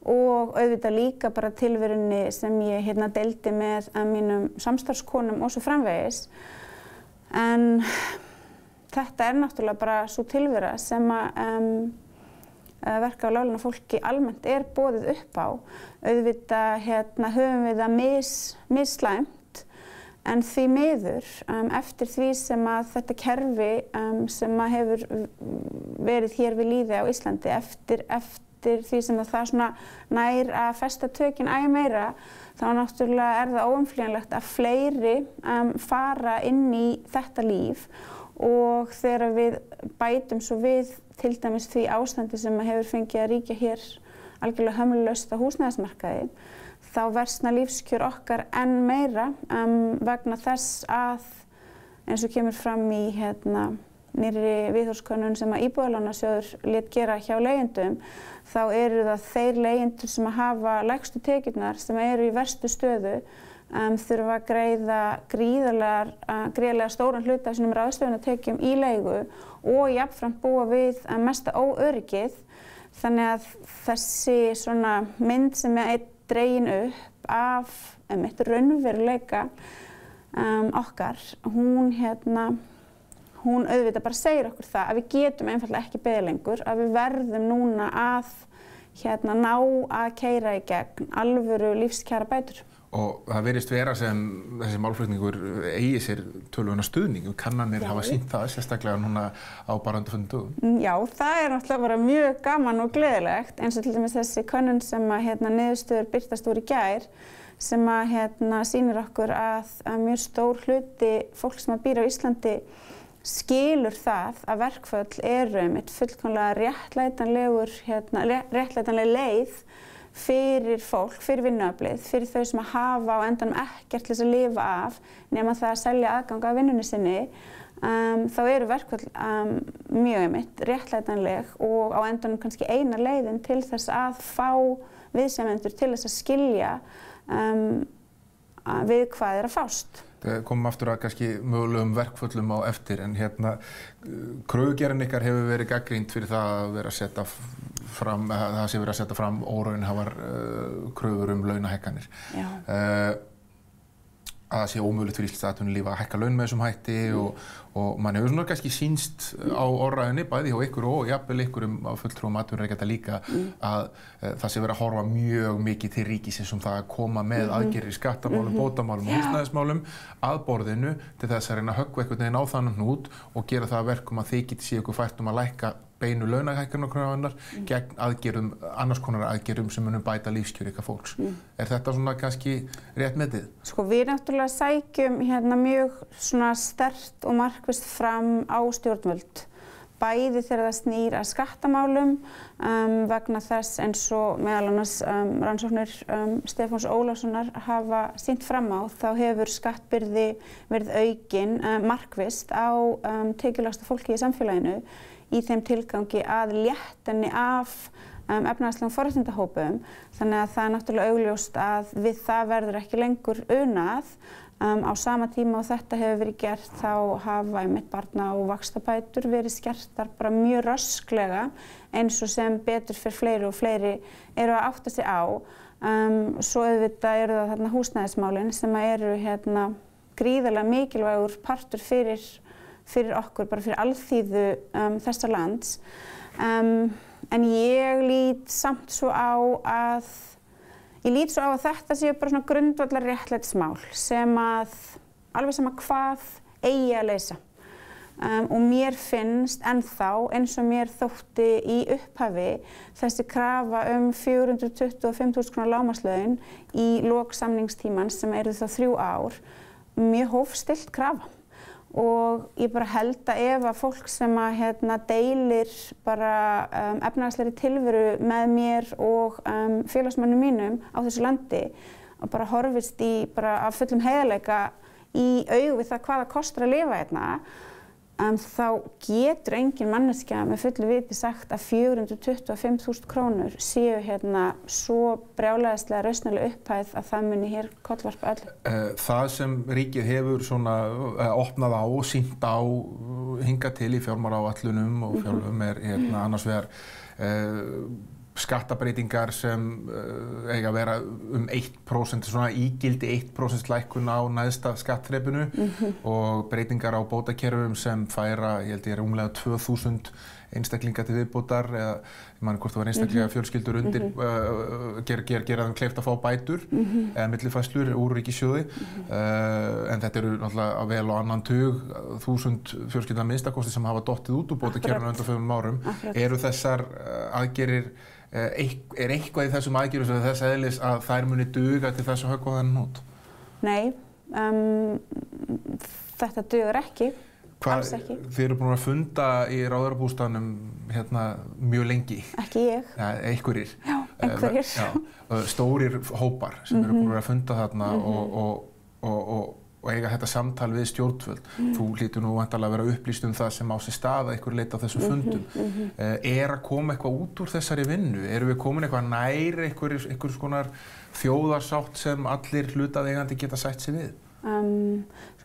S9: og auðvitað líka bara tilverunni sem ég deildi með mínum samstarfskonum og svo framvegis. En þetta náttúrulega bara sú tilvera sem verka- og láglaunafólki almennt boðið upp á. Auðvitað höfum við það misslæmt en því miður eftir því sem að þetta kerfi sem að hefur verið hér við lýði á Íslandi eftir því sem að það svona nær að festa tökin meira, þá náttúrulega það óumflýjanlegt að fleiri fara inn í þetta líf og þegar við bætum svo við til dæmis því ástandi sem hefur fengið að ríkja hér algjörlega hömlulaust á húsnæðismarkaði, þá versna lífskjör okkar enn meira vegna þess að eins og kemur fram í nýrri viðhorfskönnun sem að Íbúðalánasjóður lét gera hjá leigjendum, þá eru það þeir leigjendur sem hafa lægstu tekjurnar sem eru í verstu stöðu þurfa að greiða gríðarlega stóran hluta af sínum ráðstöfunartekjum í leigu og jafnframt búa við mesta óöryggið. Þannig að þessi svona mynd sem dregin upp af raunveruleika okkar, hún auðvitað bara segir okkur það að við getum einfaldlega ekki beðið lengur, að við verðum núna að ná að keyra í gegn alvöru lífskjara bætur. Og það virðist vera sem þessi málflutningur eigi sér töluverðan stuðning. Kannanir hafa sýnt það, sérstaklega núna á bara undanförnum dögum. Já, það náttúrulega bara mjög gaman og gleðilegt, eins og til dæmis þessi könnun sem að niðurstöður birtast úr í gær, sem að sýnir okkur að mjög stór hluti fólk sem býr á Íslandi skilur það að verkföll eru fullkomlega réttlætanleg leið fyrir fólk, fyrir vinnuaflið, fyrir þau sem hafa á endanum ekkert til þess að lifa af nema það að selja aðgang af vinnunni sinni. Þá eru verkföll mjög réttlætanleg og á endanum kannski eina leiðin til þess að fá viðsemjendur til þess að skilja
S10: við hvað er að fást.
S9: Komum aftur að kannski mögulegum verkföllum á eftir, en kröfugerðin ykkar hefur verið gagnrýnd fyrir það að vera að setja fram, það sé verið að setja fram óraunhæfar kröfur launahækkanir. Að það sé ómögulegt fyrir íslenskt atvinnulíf að hækka laun með þessum hætti og mann hefur svona kannski sýnst á orðræðunni bæði hjá ykkur og jafnvel ykkurum á fulltrúum atvinnurekenda líka að það sé verið að horfa mjög mikið til ríkisins það að koma með aðgerðir í skattamálum, bótamálum og húsnæðismálum að borðinu til þess að reyna að höggva einhvern veginn á þann hnút og gera það að verkum að þið getið séð ykkur fært að lækka beinu launahækkunarkröfunnar gegn aðgerðum, annars konar aðgerðum sem munum bæta lífskjör ykkar fólks. Er þetta svona kannski rétt metið?
S10: Sko við náttúrulega sækjum mjög svona sterkt og markvisst fram á stjórnvöld. Bæði þegar það snýr að skattamálum vegna þess eins og meðal annars rannsóknir Stefáns Ólafssonar hafa sýnt fram á, þá hefur skattbyrði verið aukin markvisst á tekjulægsta fólki í samfélaginu í þeim tilgangi að létta henni af efnahagslegum forréttindahópum. Þannig að það er náttúrulega augljóst að við það verður ekki lengur unað. Á sama tíma og þetta hefur verið gert þá hafa einmitt barna- og vaxtabætur verið skertar bara mjög rösklega eins og sem betur fyrir fleiri og fleiri eru að átta sig á. Svo auðvitað eru það þarna húsnæðismálin sem eru gríðarlega mikilvægur partur fyrir okkur, bara fyrir alþýðu þessa lands. En ég lít samt svo á að þetta séu bara svona grundvallar réttlætismál sem að alveg sama hvað eigi að leysa. Og mér finnst ennþá, eins og mér þótti í upphafi, þessi krafa 425.000 kr. lágmarkslaun í lok samningstímans sem eru þá 3 ár, mjög hófstillt krafa. Og ég bara held að ef að fólk sem að deilir bara efnahagslegri tilveru með mér og félagsmönnum mínum á þessu landi og bara horfist í bara af fullum heiðarleika í augu við það hvað það kostar að lifa hérna, þá getur engin manneskja með fullu viti sagt að 425.000 krónur séu svo brjálæðislega rausnarleg upphæð að það muni hér kollvarpa öllu.
S9: Það sem ríkið hefur svona opnað á og sýnt á hingað til í fjármálaáætlunum og fjárlögum er annars vegar skattabreitingar sem eiga að vera 1%, svona ígildi 1% lækkun á neðsta skattþrepinu og breytingar á bótakerfum sem færa, ég held ég rúmlega 2000 einstaklinga til viðbótar eða ég man hvort það var einstaklega fjölskyldur undir gera þeim kleift að fá bætur eða millifærslur úr ríkissjóði en þetta eru náttúrulega vel á annan tug 1000 fjölskylda minnstakosti sem hafa dottið út úr bótakerfinu undanfarnum árum. Eru þessar aðgerðir er eitthvað í þessum aðgerðum sem þess eðlis að þær muni duga til þess að höggva þennan út?
S10: Nei, þetta dugar ekki, alls ekki.
S9: Þið eru búin að funda í ráðherrabústaðnum mjög lengi.
S10: Ekki ég.
S9: Ja, einhverjir.
S10: Já, einhverjir.
S9: Stórir hópar sem eru búin að funda þarna og eiga þetta samtal við stjórnvöld. Þú hlýtur nú væntanlega að vera upplýst það sem á sér stað að einhverju leyti á þessum fundum. Er að koma eitthvað út úr þessari vinnu? Erum við komin eitthvað nær einhvers konar þjóðarsátt sem allir hlutaðeigandi geta sætt sig við?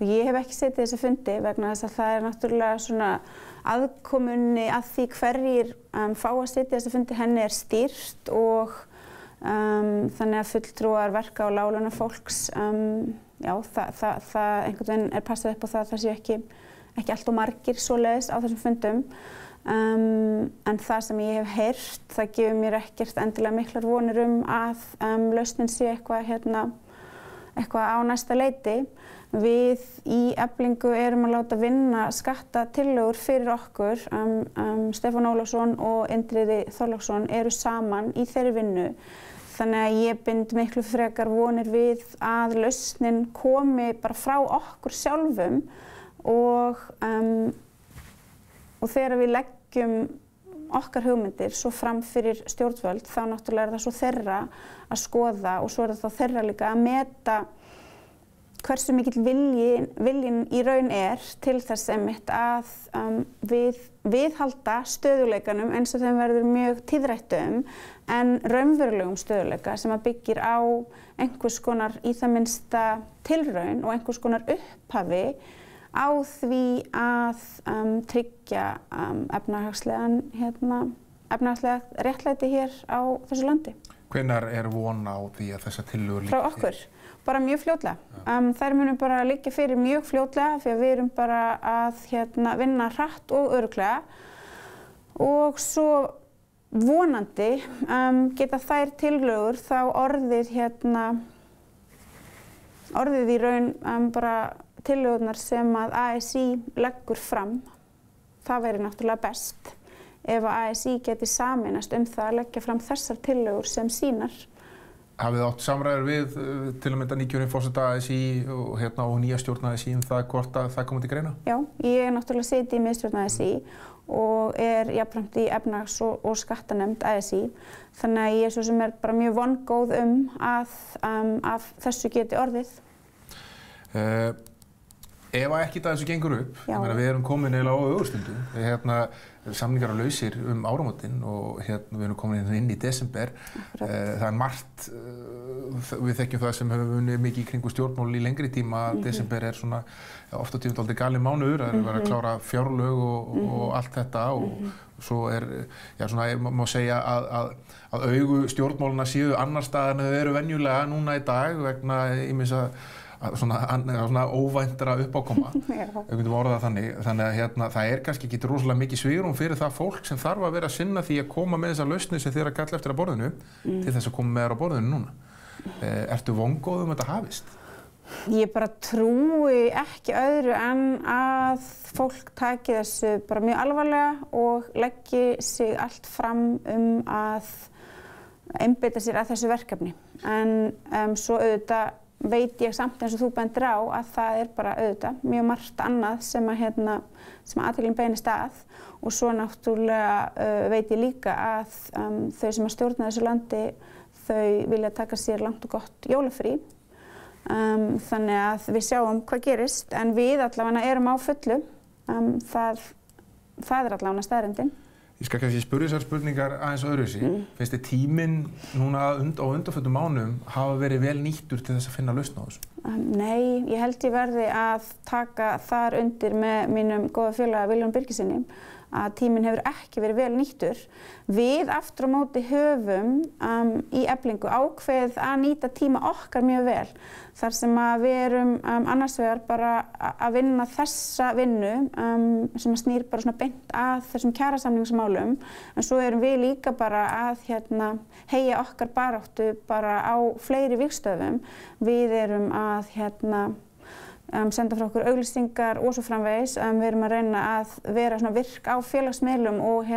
S10: Ég hef ekki setið þessa fundi vegna þess að það er náttúrulega svona aðkomunni að því hverjir fá að setja þessa fundi henni er stýrt og þannig að fulltrúar verka og láglaunafólks já, það einhvern veginn er passað upp á það að það séu ekki allt og margir svoleiðis á þessum fundum. En það sem ég hef heyrt, það gefur mér ekkert endilega miklar vonir að lausnin sé eitthvað á næsta leiti. Við í Eflingu erum að láta vinna skattatillögur fyrir okkur. Stefán Ólafsson og Indriði Þorláksson eru saman í þeirri vinnu. Þannig að ég bind miklu frekar vonir við að lausnin komi bara frá okkur sjálfum og þegar við leggjum okkar hugmyndir svo fram fyrir stjórnvöld þá náttúrulega er það svo þeirra að skoða og svo er það þá þeirra líka að meta hversu mikill viljinn í raun til þess einmitt að viðhalda stöðugleikanum eins og þeim verður mjög tíðrættum en raunverulegum stöðugleika sem að byggir á einhvers konar í það minnsta tilraun og einhvers konar upphafi á því að tryggja efnahagslega réttlæti hér á þessu landi.
S9: Hvenær von á því að þessar tillögur
S10: frá okkur? Bara mjög fljótlega. Þær munum bara liggja fyrir mjög fljótlega því að við erum bara að vinna hratt og örugglega og svo vonandi geta þær tillögur þá orðið í raun bara tillögurnar sem að ASÍ leggur fram. Það væri náttúrulega best ef að ASÍ geti sameinast það að leggja fram þessar tillögur sem sínar.
S9: Hafið átt samræður við til að mynda nýkjörinn forseta ASÍ og nýja stjórn ASÍ það hvort að það komið til greina? Já, ég náttúrulega siti í miðstjórn ASÍ og jafnframt í efnahags- og skattanefnd ASÍ. Þannig að ég svo sem bara mjög vongóð að þessu geti orðið. Ef ekkert að þessu gengur upp, við erum komin eiginlega á ögurstundu, samningar á lausir áramótin og við erum komin inn í desember. Það margt, við þekkjum það sem hefur unnið mikið í kringu stjórnmál í lengri tíma, desember svona oft á tíðum dálítið galinn mánuður, það verið að klára fjárlög og allt þetta og svo má segja að augu stjórnmálana séu annar staðar en þau eru venjulega núna í dag vegna ýmissa svona óvæntra uppákoma, við getum orðað þannig að það kannski ekki rosalega mikið svigrúm fyrir það fólk sem þarf að vera að sinna því að koma með þessar lausnir sem þið eru að kalla eftir að borðinu til þess að koma með þær á borðinu núna. Ertu vongóð þetta hafist?
S10: Ég bara trúi ekki öðru en að fólk taki þessu bara mjög alvarlega og leggi sig allt fram að einbeita sér að þessu verkefni. En svo auðvitað veit ég samt eins og þú bendir á að það bara auðvitað mjög margt annað sem að athyglin beinist að og svo náttúrulega veit ég líka að þau sem að stjórna þessu landi þau vilja taka sér langt og gott jólafrí. Þannig að við sjáum hvað gerist en við allavega erum á fullu. Það allavega staðreyndin.
S9: Ég skal kannski spyrja þessar spurningar aðeins öðruvísi. Finnst þér tíminn núna á undanförnum mánuðum hafa verið vel nýttur til þess að finna lausn á þessu?
S10: Nei, ég held ég verði að taka þar undir með mínum góða félaga Vilhjálmi Birgissyni að tíminn hefur ekki verið vel nýttur. Við aftur á móti höfum í Eflingu ákveðið að nýta tíma okkar mjög vel. Þar sem að við erum annars vegar bara að vinna þessa vinnu sem að snýr bara svona beint að þessum kjarasamningsmálum. En svo erum við líka bara að heyja okkar baráttu bara á fleiri vígstöðum. Við erum að senda frá okkur auglýsingar og svo framvegis. Við erum að reyna að vera svona virk á félagsmiðlum og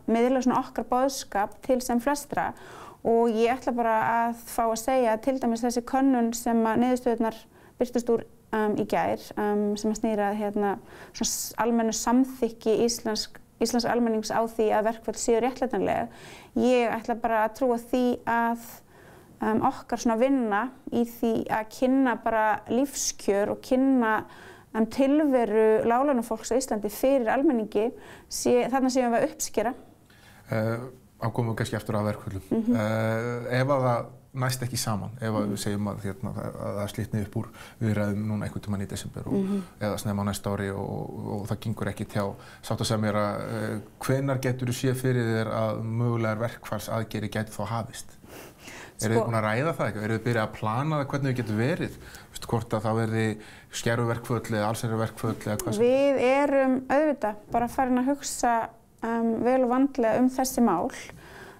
S10: miðla svona okkar boðskap til sem flestra. Og ég ætla bara að fá að segja til dæmis þessi könnun sem að niðurstöðurnar birtust úr í gær sem að snýra svona almennu samþykki íslensk almennings á því að verkföll séu réttlætanleg. Ég ætla bara að trúa því að okkar svona vinna í því að kynna bara lífskjör og kynna tilveru láglaunafólks á Íslandi fyrir almenningi, þarna séum við að uppskera.
S9: Komum við kannski eftir að verkföllum. Ef að það næst ekki saman, ef að við segjum að það slitni upp úr viðræðum núna einhvern tímann í desember eða snemma á næsta ári og það gengur ekki hjá sáttasemjara, hvenær geturðu séð fyrir þér að mögulegar verkfallsaðgerðir gætu þá hafist? Eru þið búin að ræða það eitthvað? Eru þið byrjað að plana það hvernig þau getur verið? Hvort að það verði skerfuverkföll eða allsherjarverkföll eða hvað sem?
S10: Við erum auðvitað bara farin að hugsa vel og vandlega þessi mál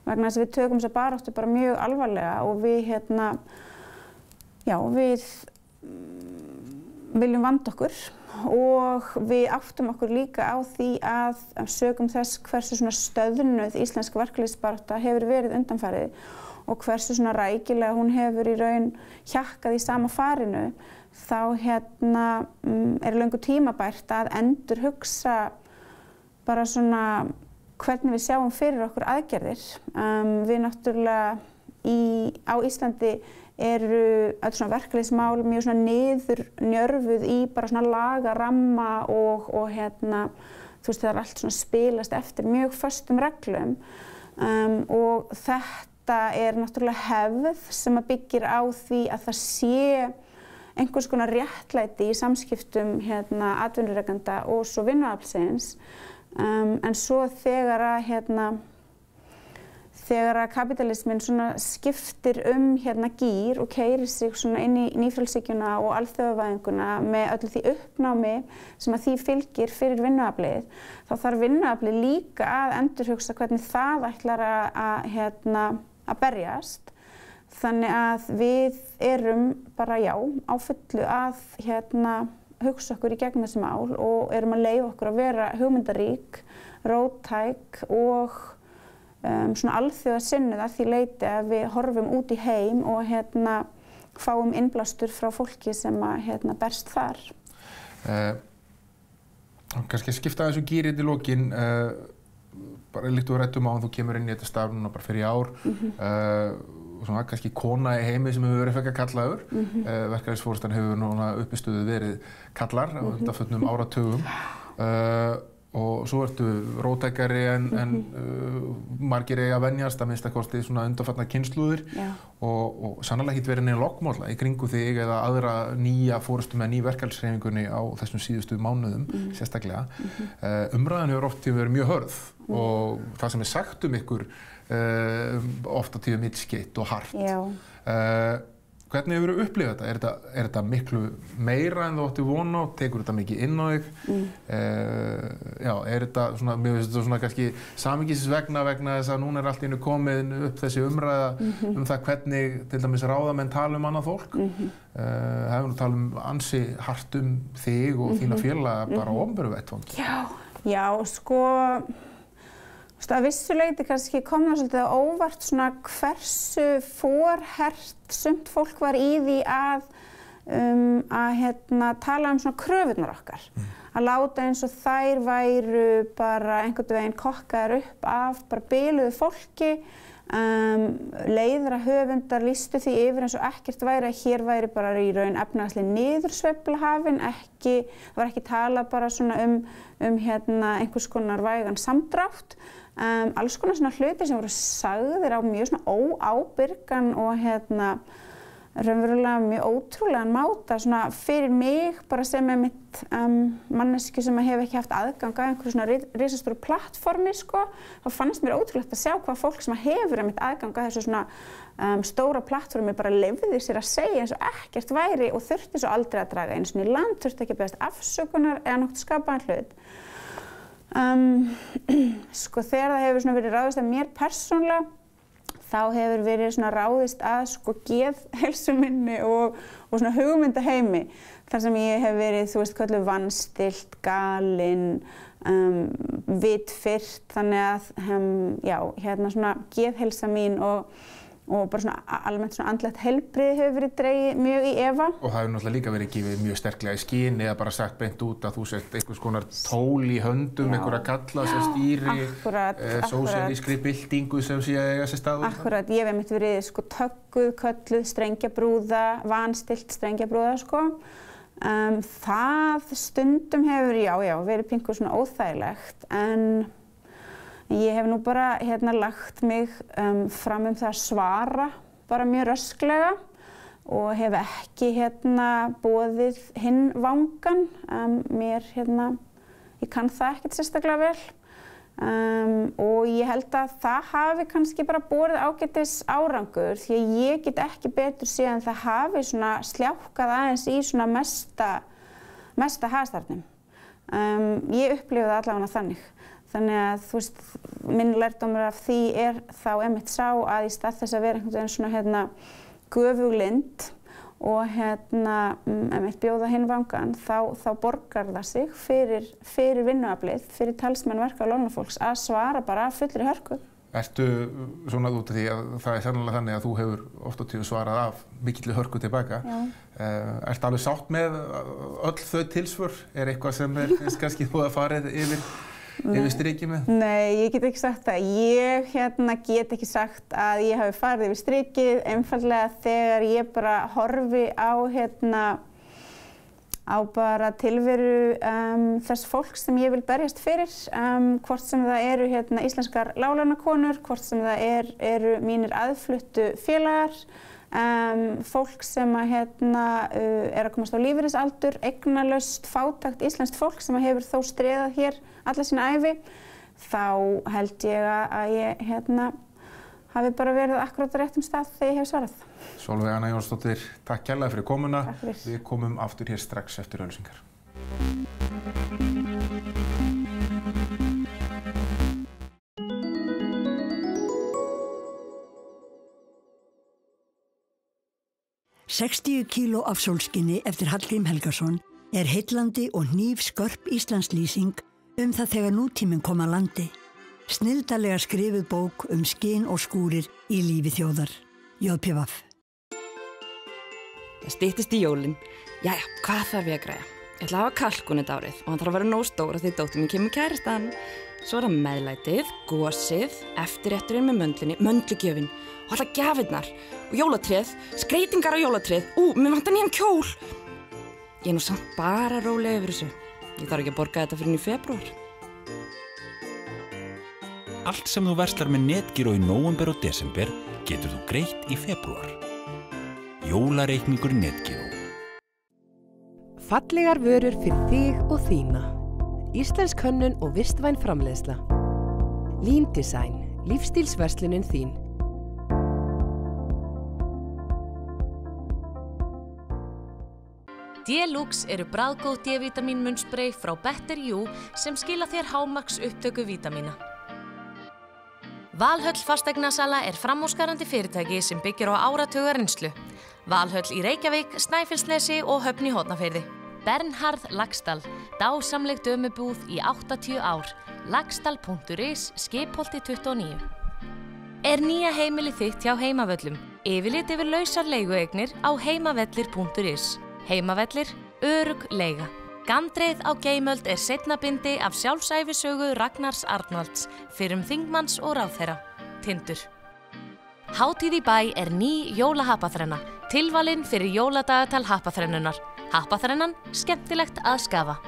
S10: vegna þess að við tökum þessa baráttu bara mjög alvarlega og við við viljum vanda okkur og við áttum okkur líka á því að sökum þess hversu svona stöðnuð íslenska verkalýðsbarátta hefur verið undanfarið og hversu svona rækilega hún hefur í raun hjakkað í sama farinu þá löngu tímabært að endurhugsa bara svona hvernig við sjáum fyrir okkur aðgerðir. Við náttúrulega á Íslandi eru öll svona verkalýðsmál mjög svona niðurnjörfuð í bara svona lagaramma og hérna, þú veist, það er allt svona spilast eftir mjög föstum reglum og þetta er náttúrulega hefð sem að byggir á því að það sé einhvers konar réttlæti í samskiptum hérna atvinnurekanda og svo vinnuaflsins en svo þegar að kapítalisminn svona skiptir hérna gír og keyrir sig svona inn í nýfrjálshyggjuna og alþjóðavæðinguna með öllu því uppnámi sem að því fylgir fyrir vinnuaflið, þá þarf vinnuaflið líka að endurhugsa hvernig það ætlar að berjast. Þannig að við erum bara á fullu að hugsa okkur í gegnum þessi mál og erum að leyfa okkur að vera hugmyndarík, róttæk og svona alþjóðasinnuð að því leyti að við horfum út í heim og fáum innblástur frá fólki sem að berst þar.
S9: Kannski að skipta þessu gírið í lokin, bara líkt og rættum á að þú kemur inn í þetta starf núna bara fyrir ár, svona kannski kona í heimi sem hefur verið frekar kallaður. Verkalýðsforystan hefur núna uppistöðu verið kallar á undanförnum áratugum. Og svo ertu róttækari en margir eiga að venjast að minnsta kosti svona undanfarnar kynslóðir og sannarlega ekki verið neina lokkmála í kringu þig eða aðra nýja forystumenn í verkalýðshreyfingunni á þessum síðustu mánuðum sérstaklega. Umræðan hefur oft verið mjög hörð og það sem sagt ykkur oft á tíðum illskeytt og hart. Hvernig hefur þú upplifað þetta? Er þetta miklu meira en þú átti von á? Tekur þetta mikið inn á þig? Er þetta svona, mér finnst þetta svona kannski samhengisvegna vegna þess að núna er allt í einu komið upp þessi umræða það hvernig til dæmis ráðamenn tala annað fólk. Hefur nú talað ansi hart þig og þína félaga bara á opinberum vettvangi.
S10: Já, sko, að vissu leyti kannski kom það svolítið á óvart svona hversu forhert sumt fólk var í því að tala svona kröfurnar okkar. Að láta eins og þær væru bara einhvern veginn kokkaðar upp af bara biluðu fólki. Leiðra höfundar lýstu því yfir eins og ekkert væri að hér væri bara í raun efnahagsleg niðursveifla hafin, það var ekki talað bara svona einhvers konar vægan samdrátt. Alls konar svona hluti sem voru sagðir á mjög svona óábyrgan og raunverulega mjög ótrúlegan máta svona fyrir mig bara sem manneskju sem hefur ekki haft aðgang að einhverju svona risastóru plattformi sko, þá fannst mér ótrúlegt að sjá hvað fólk sem hefur aðgang að þessu svona stóra plattformi bara leyfði sér að segja eins og ekkert væri og þurfti svo aldrei að draga einu svona í land, þurfti ekki að beðast afsökunar eða nokkuð skapaðan hlut. Sko þegar það hefur verið ráðist að mér persónulega þá hefur verið svona ráðist að sko geðheilsu minni og svona hugmyndaheimi þar sem ég hef verið, þú veist, kölluð vanstilt, galin, vitfirrt, þannig að svona geðheilsa mín og bara svona almennt svona andlegt heilbrigði hefur verið dregið mjög í efa.
S9: Og það hefur náttúrulega líka verið gefið mjög sterklega í skyn eða bara sagt beint út að þú sért einhvers konar tól í höndum, einhverja galla sem stýri sósíalískri byltingu sem sé að eiga sér stað.
S10: Akkúrat, ég hef einmitt verið sko tögguð, kölluð, strengjabrúða, vanstilt strengjabrúða sko. Það stundum hefur, verið pingu svona óþægilegt en ég hef nú bara lagt mig fram það að svara bara mjög rösklega og hef ekki boðið hinn vangan. Ég kann það ekkert sérstaklega vel og ég held að það hafi kannski bara borið ágætis árangur því að ég get ekki betur séð en það hafi svona sljákkað aðeins í svona mesta hastarnum. Ég upplifi það allavega þannig. Þannig að, þú veist, minn lærdómur af því þá einmitt sá að í stað þess að vera einhvern veginn svona göfuglynd og einmitt bjóða hinn vangan, þá borgar það sig fyrir vinnuaflið, fyrir talsmenn verka og launafólks að svara bara fullri hörku.
S9: Ertu svona út af því að það er sannlega þannig að þú hefur oft á tíu svarað af mikilli hörku tilbaka. Ertu alveg sátt með öll þau tilsvör? Er eitthvað sem kannski þú að farið yfir yfir strikið með?
S10: Nei, ég get ekki sagt það. Ég get ekki sagt að ég hafi farið yfir strikið, einfaldlega þegar ég bara horfi á bara tilveru þess fólks sem ég vil berjast fyrir, hvort sem það eru íslenskar láglaunakonur, hvort sem það eru mínir aðfluttu félagar, fólk sem er að komast á lífeyrisaldur, eignalaust, fátækt íslenskt fólk sem hefur þó streðað hér alla sína ævi, þá held ég að ég hafi bara verið akkurat á réttum stað þegar ég hef svarað.
S9: Sólveig Anna Jónsdóttir, takk kærlega fyrir komuna.
S10: Takk fyrir.
S9: Við komum aftur hér strax eftir auglýsingar.
S11: $60 kíló af sólskinni eftir Hallgrím Helgason heillandi og hnífskörp Íslandslýsing það þegar nútíminn kom að landi. Snilldarlega skrifuð bók skin og skúrir í lífi þjóðar. JPVF.
S12: Það styttist í jólin. Jæja, hvað þarf ég að græja? Ég ætla að hafa kalkun þetta árið og hann þarf að vera nóg stór af því dóttir mín kemur kærastan. Svo það meðlætið, gosið, eftirrétturinn með möndlunni, möndlugjöfin og alltaf gjafirnar og jólatréð, skreytingar á jólatréð. Mér vantar nýjan kjól. Ég nú samt bara rólega yfir þessu. Ég þarf ekki að borga þetta fyrir í febrúar.
S13: Allt sem þú verslar með Netgyro í nóvember og desember getur þú greitt í febrúar. Jólareikningur Netgyro.
S14: Fallegar vörur fyrir þig og þína. Íslensk hönnun og vistvæn framleiðsla. Lean Design, lífstílsverslunin þín.
S8: D-Lux eru bragðgóð D-vítamín munnspray frá Better You sem skila þér hámarks upptöku vítamína. Valhöll fasteignasala framúrskarandi fyrirtæki sem byggir á áratuga reynslu. Valhöll í Reykjavík, Snæfellsnesi og Höfn í Hornafirði. Bernharð Laxdal, dásamleg dömubúð í 80 ár. Laxdal.is, Skipholti 29. Nýja heimilið þitt hjá Heimavöllum. Yfirlit yfir lausar leigueignir á heimavellir.is. Heimavellir, örugg leiga. Gandreið á geimöld seinna bindi af sjálfsævisögu Ragnars Arnalds, fyrrum þingmanns og ráðherra. Tindur. Hátíð í bæ ný jólahapaþrenna, tilvalin fyrir jóladagatal hapaþrennunar. Hapaþrennan, skemmtilegt að skafa.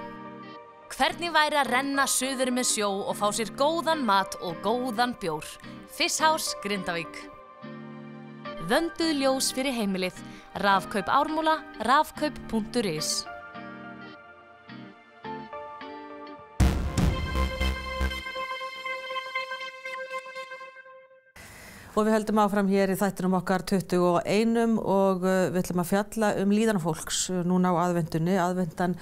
S8: Hvernig væri að renna suður með sjó og fá sér góðan mat og góðan bjór? Fish House, Grindavík. Vönduð ljós fyrir heimilið. Rafkaup Ármúla, rafkaup.is.
S2: Og við höldum áfram hér í þættinum okkar 21 og við ætlum að fjalla líðan fólks núna á aðventunni. Aðventan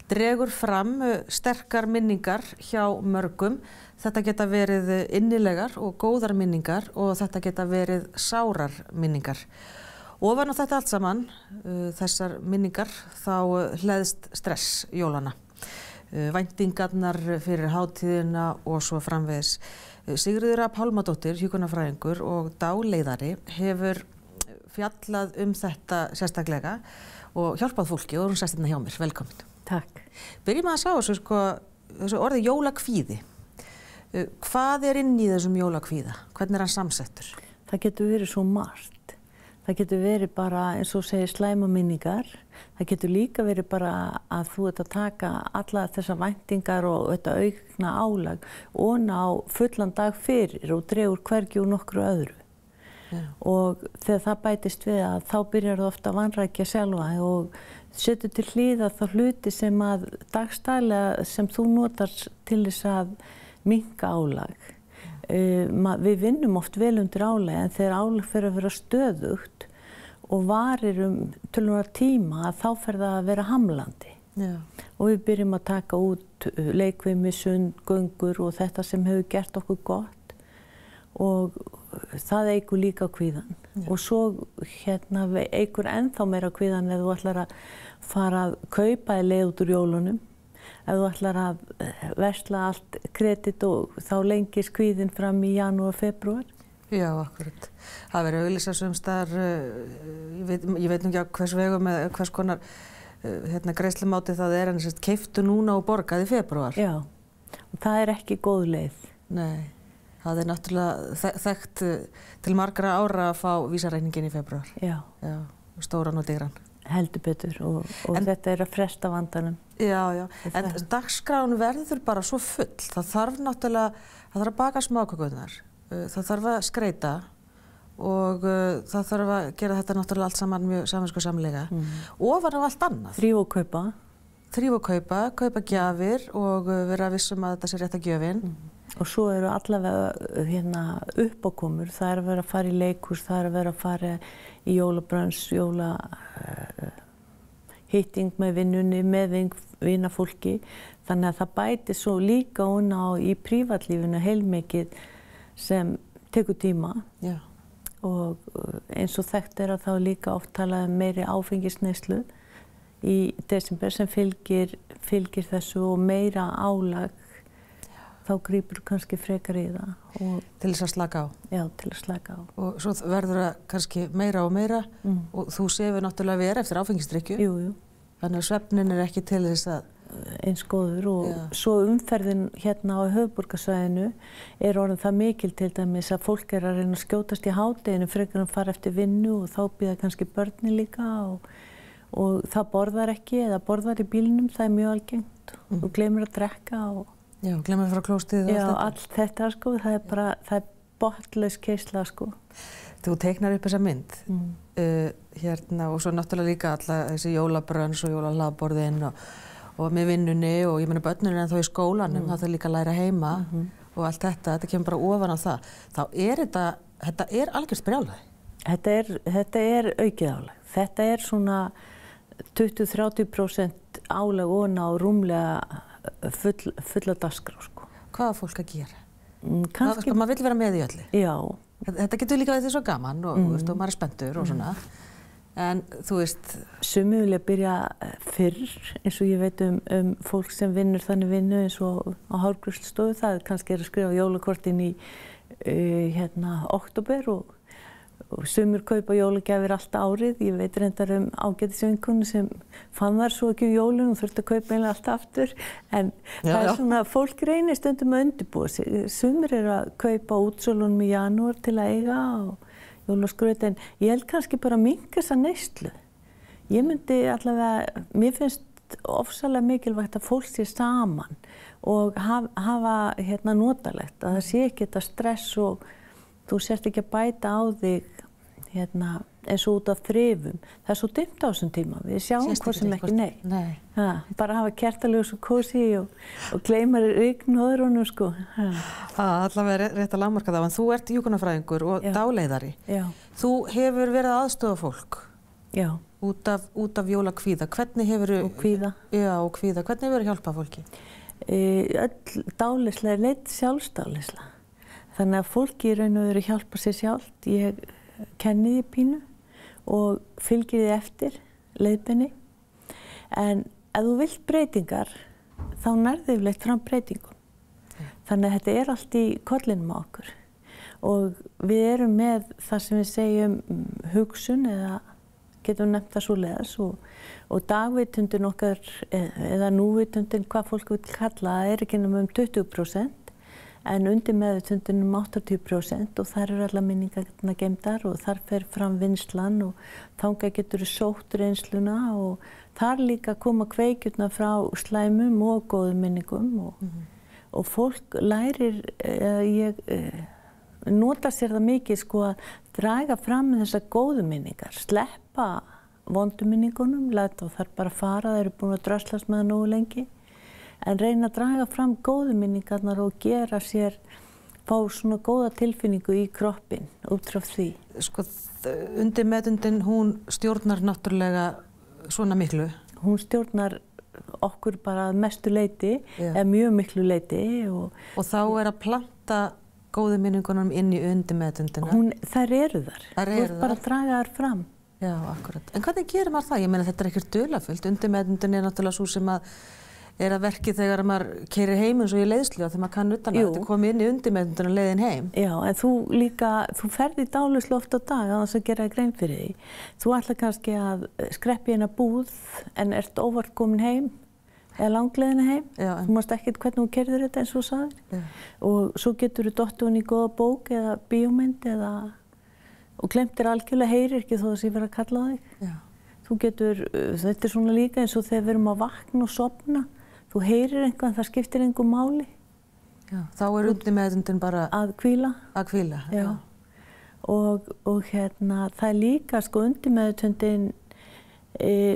S2: dregur fram sterkar minningar hjá mörgum. Þetta geta verið innilegar og góðar minningar og þetta geta verið sárar minningar. Ofan á þetta allt saman, þessar minningar, þá hleðst stress jólana. Væntingarnar fyrir hátíðina og svo framvegis. Sigríður A. Pálmadóttir, hjúkrunarfræðingur og dáleiðari hefur fjallað þetta sérstaklega og hjálpað fólki og hún sest hérna hjá mér. Velkomin.
S15: Takk.
S2: Byrjum að sjá þessu orðið jólakvíði. Hvað inn í þessum jólakvíða? Hvernig hann samsettur?
S15: Það getur verið svo margt. Það getur verið bara, eins og segir, slæma minningar. Það getur líka verið bara að þú ert að taka alla þessar væntingar og þetta aukna álag og ná fullan dag fyrir og dregur hvergi úr nokkru öðru. Ja. Og þegar það bætist við þá byrjar það ofta að vanrækja sjálfa og setur til hliðar þá hluti sem að dagstælega sem þú notar til þess að minnka álag. Við vinnum oft vel undir álag en þegar álag fer að vera stöðugt og varir töluverðan tíma þá fer það að vera hamlandi. Já. Og við byrjum að taka út leikfimi, sund, göngur og þetta sem hefur gert okkur gott og það eykur líka kvíðan. Já. Og svo eykur ennþá meira kvíðan ef þú ætlar að fara að kaupa í leið út úr jólunum. Ef þú ætlar að versla allt kredit og þá lengist kvíðinn fram í janúar, febrúar.
S2: Já, akkurat. Það verður auglýsa sums staðar, ég veit nú ekki á hvers vegum eða hvers konar greiðslumáti það en keyptu núna og borgaði í febrúar.
S15: Já, Og það ekki góð leið.
S2: Nei, það náttúrulega þekkt til margra ára að fá vísareikningin í febrúar.
S15: Já.
S2: Já, stóran og digran.
S15: Heldur betur og þetta að fresta vandanum.
S2: Já, en dagskráin verður bara svo full. Það þarf náttúrulega, það þarf að baka smákökurnar, það þarf að skreita og það þarf að gera þetta náttúrulega allt saman mjög samviskusamlega. Ofan á allt annað. Þrífa og kaupa gjafir og vera vissum að þetta sé rétta gjöfin.
S15: Og svo eru allavega uppákomur, það að vera að fara í leikhús, það að vera að fara í jólabrönns, hitting með vinnunni, með vinafólki. Þannig að það bæti svo líka í prívatlífinu heilmikið sem tekur tíma.
S2: Já.
S15: Og eins og þekkt að þá líka oft talað meiri áfengisneyslu í desember sem fylgir þessu og meira álag. Þá grípur kannski frekar í það.
S2: Til þess að slaka á? Já,
S15: til að slaka á.
S2: Og svo verður það kannski meira og meira og þú sefur náttúrulega verið eftir áfengisdrykkju.
S15: Jú.
S2: Þannig að svefnin ekki til þess að...
S15: Eins góður og svo umferðin hérna á höfuðborgarsvæðinu orðin það mikil til dæmis að fólk að reyna að skjótast í hádeginu frekar að fara eftir vinnu og þá bíða kannski börnin líka og það borðar ekki eða borðar í bílnum, það mjög algengt og gleymir að drekka og...
S2: Já, glemur að fara á klóstið og
S15: allt þetta. Já, allt þetta sko, það er botnlaus keisla sko.
S2: Þú teiknar upp þessa mynd hérna og svo náttúrulega líka alla þessi jólabrönns og jólahlaðborðin og með vinnunni og ég meina börnunum en þá í skólanum, það þarf líka að læra heima og allt þetta kemur bara ofan á það. Þá þetta algjört brjálæði.
S15: Þetta aukið álag. Þetta svona 20-30% álag ofan á rúmlega fulla dagskrá sko.
S2: Hvað er fólk að gera?
S15: Kannski...
S2: Maður vill vera með í öllu.
S15: Já.
S2: Þetta getur líka verið svo gaman og maður spenntur og svona. En þú veist...
S15: Sumir vilja byrja fyrr, eins og ég veit fólk sem vinnur þannig vinnu eins og á hárgreiðslustofu. Það kannski að skrifa jólakortin í október og sumir kaupa jólagjafir allt árið. Ég veit reyndar ágætisvinkonu sem fann þar svo ekki jólun og þurfti að kaupa eiginlega allt aftur. En það svona, fólk reynir stundum að undirbúa sig. Sumir að kaupa útsölunum í janúar til að eiga og jólaskraut, en ég held kannski bara að minnka þessa neyslu. Ég myndi allavega, mér finnst ofsalega mikilvægt að fólk sé saman og hafa notalegt, að það sé ekki þetta stress og þú sért ekki að bæta á þig eins og út af þrifum. Það er svo dimmt á þessum tíma, við sjáum hvort sem ekki nei. Bara hafa kertaljós og kósí og gleyma riggnóðrunum sko.
S2: Allavega rétt að lágmarka það, en þú ert hjúkrunarfræðingur og dáleiðari.
S15: Já.
S2: Þú hefur verið að aðstoða fólk.
S15: Já.
S2: Út af jólakvíða. Hvernig hefurðu...
S15: Og kvíða.
S2: Já, og kvíða. Hvernig hefurðu hjálpað fólki?
S15: Öll dáleiðsla leitt sjálfsdáleiðsla. Þannig að fólki í raun og veru hjálpa sér sjálft. Ég kenni því pínu og fylgir því eftir leiðbeinni. En ef þú vilt breytingar, þá nærðu yfirleitt fram breytingum. Þannig að þetta allt í kollinum á okkur. Og við erum með það sem við segjum hugsun, eða getum nefnt það svoleiðis, og dagvitundin okkar, eða núvitundin, hvað fólk vil kalla, ekki nema 20%. En undir meðvitundin 80% og þar allar minningarna geymdar og þar fer fram vinnslan og þangað getur sótt reynsluna og þar líka koma kveikjurnar frá slæmum og góðum minningum og fólk lærir, ég nota sér það mikið sko að draga fram þessar góðu minningar, sleppa vondum minningunum, láta þar bara fara, þeir eru búin að dröslast með það nógu lengi. En reyna að draga fram góðu minningarnar og gera sér, fá svona góða tilfinningu í kroppinn út frá því.
S2: Sko, undirmeðvitundin, hún stjórnar náttúrulega svona miklu?
S15: Hún stjórnar okkur bara að mestu leyti, eða mjög miklu leyti.
S2: Og þá að planta góðu minningunum inn í undirmeðvitundina?
S15: Þær eru þar. Þú ert bara að draga þær fram.
S2: Já, akkurat. En hvernig gerir maður það? Ég meina, þetta ekkert dularfullt. Undirmeðvitundin náttúrulega svo sem að verki þegar maður keyrir heim eins og í leiðslu þegar maður kann utan að þetta komi inn í undirmeðvitundina leiðin heim.
S15: Já, en þú ferð í dáleiðslu oft á dag án þess að gera grein fyrir því. Þú ætlar kannski að skreppa í eina búð en ert óvart komin heim. eða langleiðina heim. Þú mást ekkert hvernig þú keyrðir þetta eins og þú sagðir. Og svo getur þú dottið hún í góða bók eða bíómynd og glemtir algjörlega, heyrir ekki þó það sé verið að kalla á þig. Þú getur, þetta svona líka eins og þegar við erum að vakna og sofna. Þú heyrir einhvað en það skiptir engum máli.
S2: Þá undirmeðvitundin bara
S15: að hvíla.
S2: Að hvíla, já.
S15: Og það líka undirmeðvitundin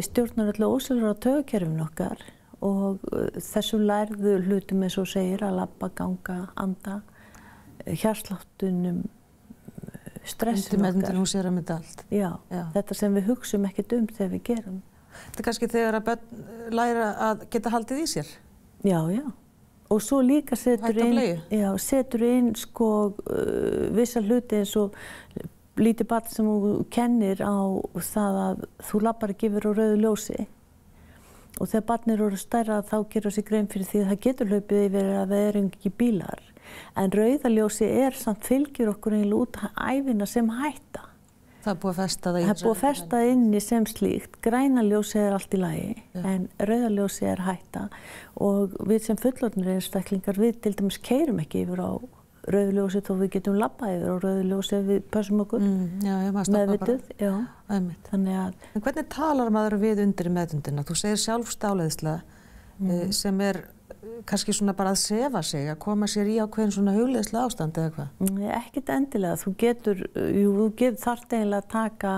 S15: stjórnar öllu ósjálfráða taugakerfinu okkar og þessu lærðu hlutum eins og segir að labba, ganga, anda, hjartsláttunum, stressum okkar.
S2: Undirmeðvitundin, hún sér að mynda allt.
S15: Já, þetta sem við hugsum ekkert þegar við gerum.
S2: Þetta kannski þegar að börn læra að geta haldið í sér?
S15: Já. Og svo líka setur inn vissa hluti eins og lítið barn sem þú kennir á það að þú labbar ekki yfir á rauðu ljósi. Og þegar barnið eru stærra þá gerur sér grein fyrir því að það getur hlaupið yfir að það eru ekki bílar. En rauða ljósi samt fylgir okkur eiginlega út ævina sem hætta.
S2: Það er búið að festa það í.
S15: Það er búið að festa það inni sem slíkt. Græna ljósi allt í lagi, en rauða ljósi hætta. Og við sem fullorðnir einstaklingar, við til dæmis keyrum ekki yfir á rauðu ljósi þó við getum labbað yfir á rauðu ljósi ef við pössum okkur meðvituð.
S2: En hvernig talar maður við undir meðvitundina? Þú segir sjálfsdáleiðsla sem kannski svona bara að sefa sig, að koma sér í ákveðin svona hugleiðsla ástand eða hvað?
S15: Ekkert endilega. Þú þarft eiginlega að taka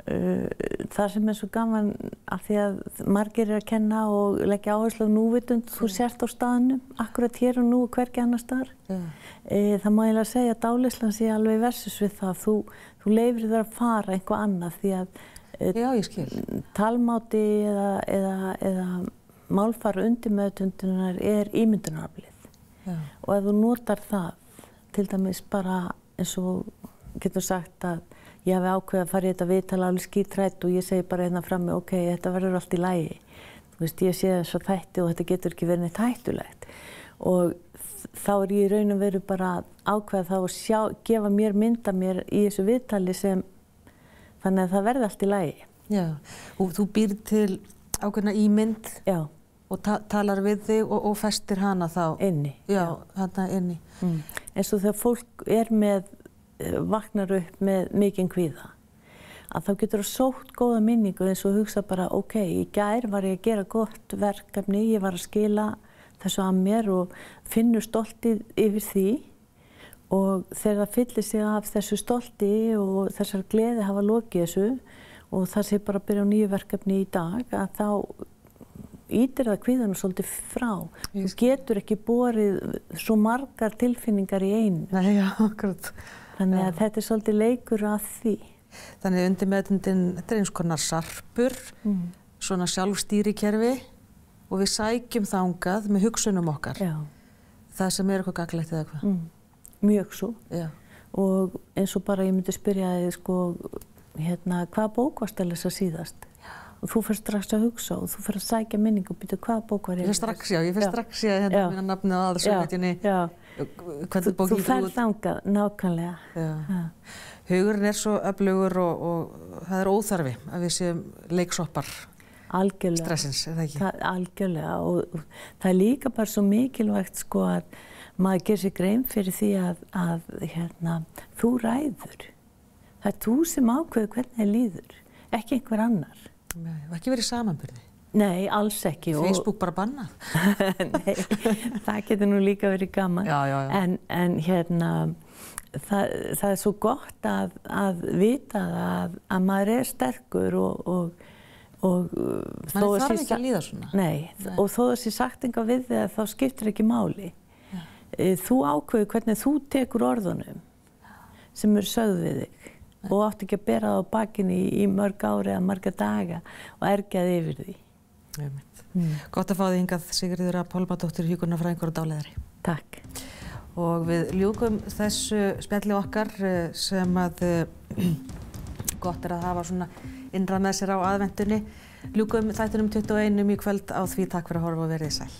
S15: það sem svo gaman af því að margir að kenna og leggja áherslu á núvitund. Þú sért á staðnum, akkurat hér og nú og hvergi annar staðar. Það má eiginlega segja að dáleiðslan sé alveg versus við það. Þú leyfir þér að fara eitthvað annað því að talmáti eða málfar undirmeðvitundarinnar ímyndunaraflið. Og ef þú notar það, til dæmis bara eins og getur sagt að ég hafi ákveðið að fara í þetta viðtal alveg skítrætt og ég segi bara hérna frammi, ok, þetta verður allt í lagi. Þú veist, ég sé þess að þætti og þetta getur ekki verið neitt hættulegt. Og þá ég í raun og veru bara ákveða þá að gefa mér mynda mér í þessu viðtali sem þannig að það verði allt í lagi.
S2: Já, og þú býr til ákveðna ímynd.
S15: Já.
S2: Og talar við þig og festir hana þá?
S15: Inni.
S2: Já, hana inni.
S15: Eins og þegar fólk vaknar upp með mikinn kvíða, að þá getur það sótt góða minningu eins og hugsa bara, ok, í gær var ég að gera gott verkefni, ég var að skila þessu að mér og finnur stoltið yfir því og þegar það fyllir sig af þessu stolti og þessar gleði hafa lokið þessu og það sé bara að byrja á nýju verkefni í dag, að þá ítir það kvíðanum svolítið frá. Þú getur ekki borið svo margar tilfinningar í einu.
S2: Nei, já, akkurat.
S15: Þannig að þetta svolítið leikur að því.
S2: Þannig að undirmeðvitundin, þetta eins konar sarpur, svona sjálfstýrikerfi og við sækjum þangað með hugsunum okkar.
S15: Já.
S2: Það sem eitthvað gagnlegt eða hvað.
S15: Mjög svo.
S2: Já.
S15: Og eins og bara ég myndi spyrja þig, hvaða bók varst að lesa síðast? Og þú fyrir strax að hugsa og þú fyrir að sækja minningu og byrja hvaða bók var ég?
S2: Ég fyrir strax að minna nafnið á aðalsögutinni.
S15: Þú fer þangað nákvæmlega.
S2: Hugurinn svo öflugur og það óþarfi að við séum leiksoppar stressins, er það ekki?
S15: Algjörlega og það líka bara svo mikilvægt að maður gerir sér grein fyrir því að þú ræður. Það þú sem ákveður hvernig þér líður, ekki einhver annar.
S2: Nei, og ekki verið samanburði?
S15: Nei, alls ekki.
S2: Facebook bara bannað?
S15: Nei, það getur nú líka verið gaman.
S2: Já.
S15: En það svo gott að vita að maður sterkur og
S2: maður þarf ekki að líða svona?
S15: Nei, og þó það sé sagt eitthvað við þig þá skiptir ekki máli. Þú ákveður hvernig þú tekur orðunum sem eru sögð við þig. Og átti ekki að bera það á bakinu í mörg ári eða marga daga og ergjaði yfir því.
S2: Gott að fá þig hingað, Sigríður A. Pálmadóttir, hjúkrunarfræðingur og dáleiðari.
S15: Takk.
S2: Og við ljúkum þessu spjalli okkar sem að gott að hafa svona innra með sér á aðventunni. Ljúkum þættinum 21 í kvöld á því. Takk fyrir að horfa og verið sæl.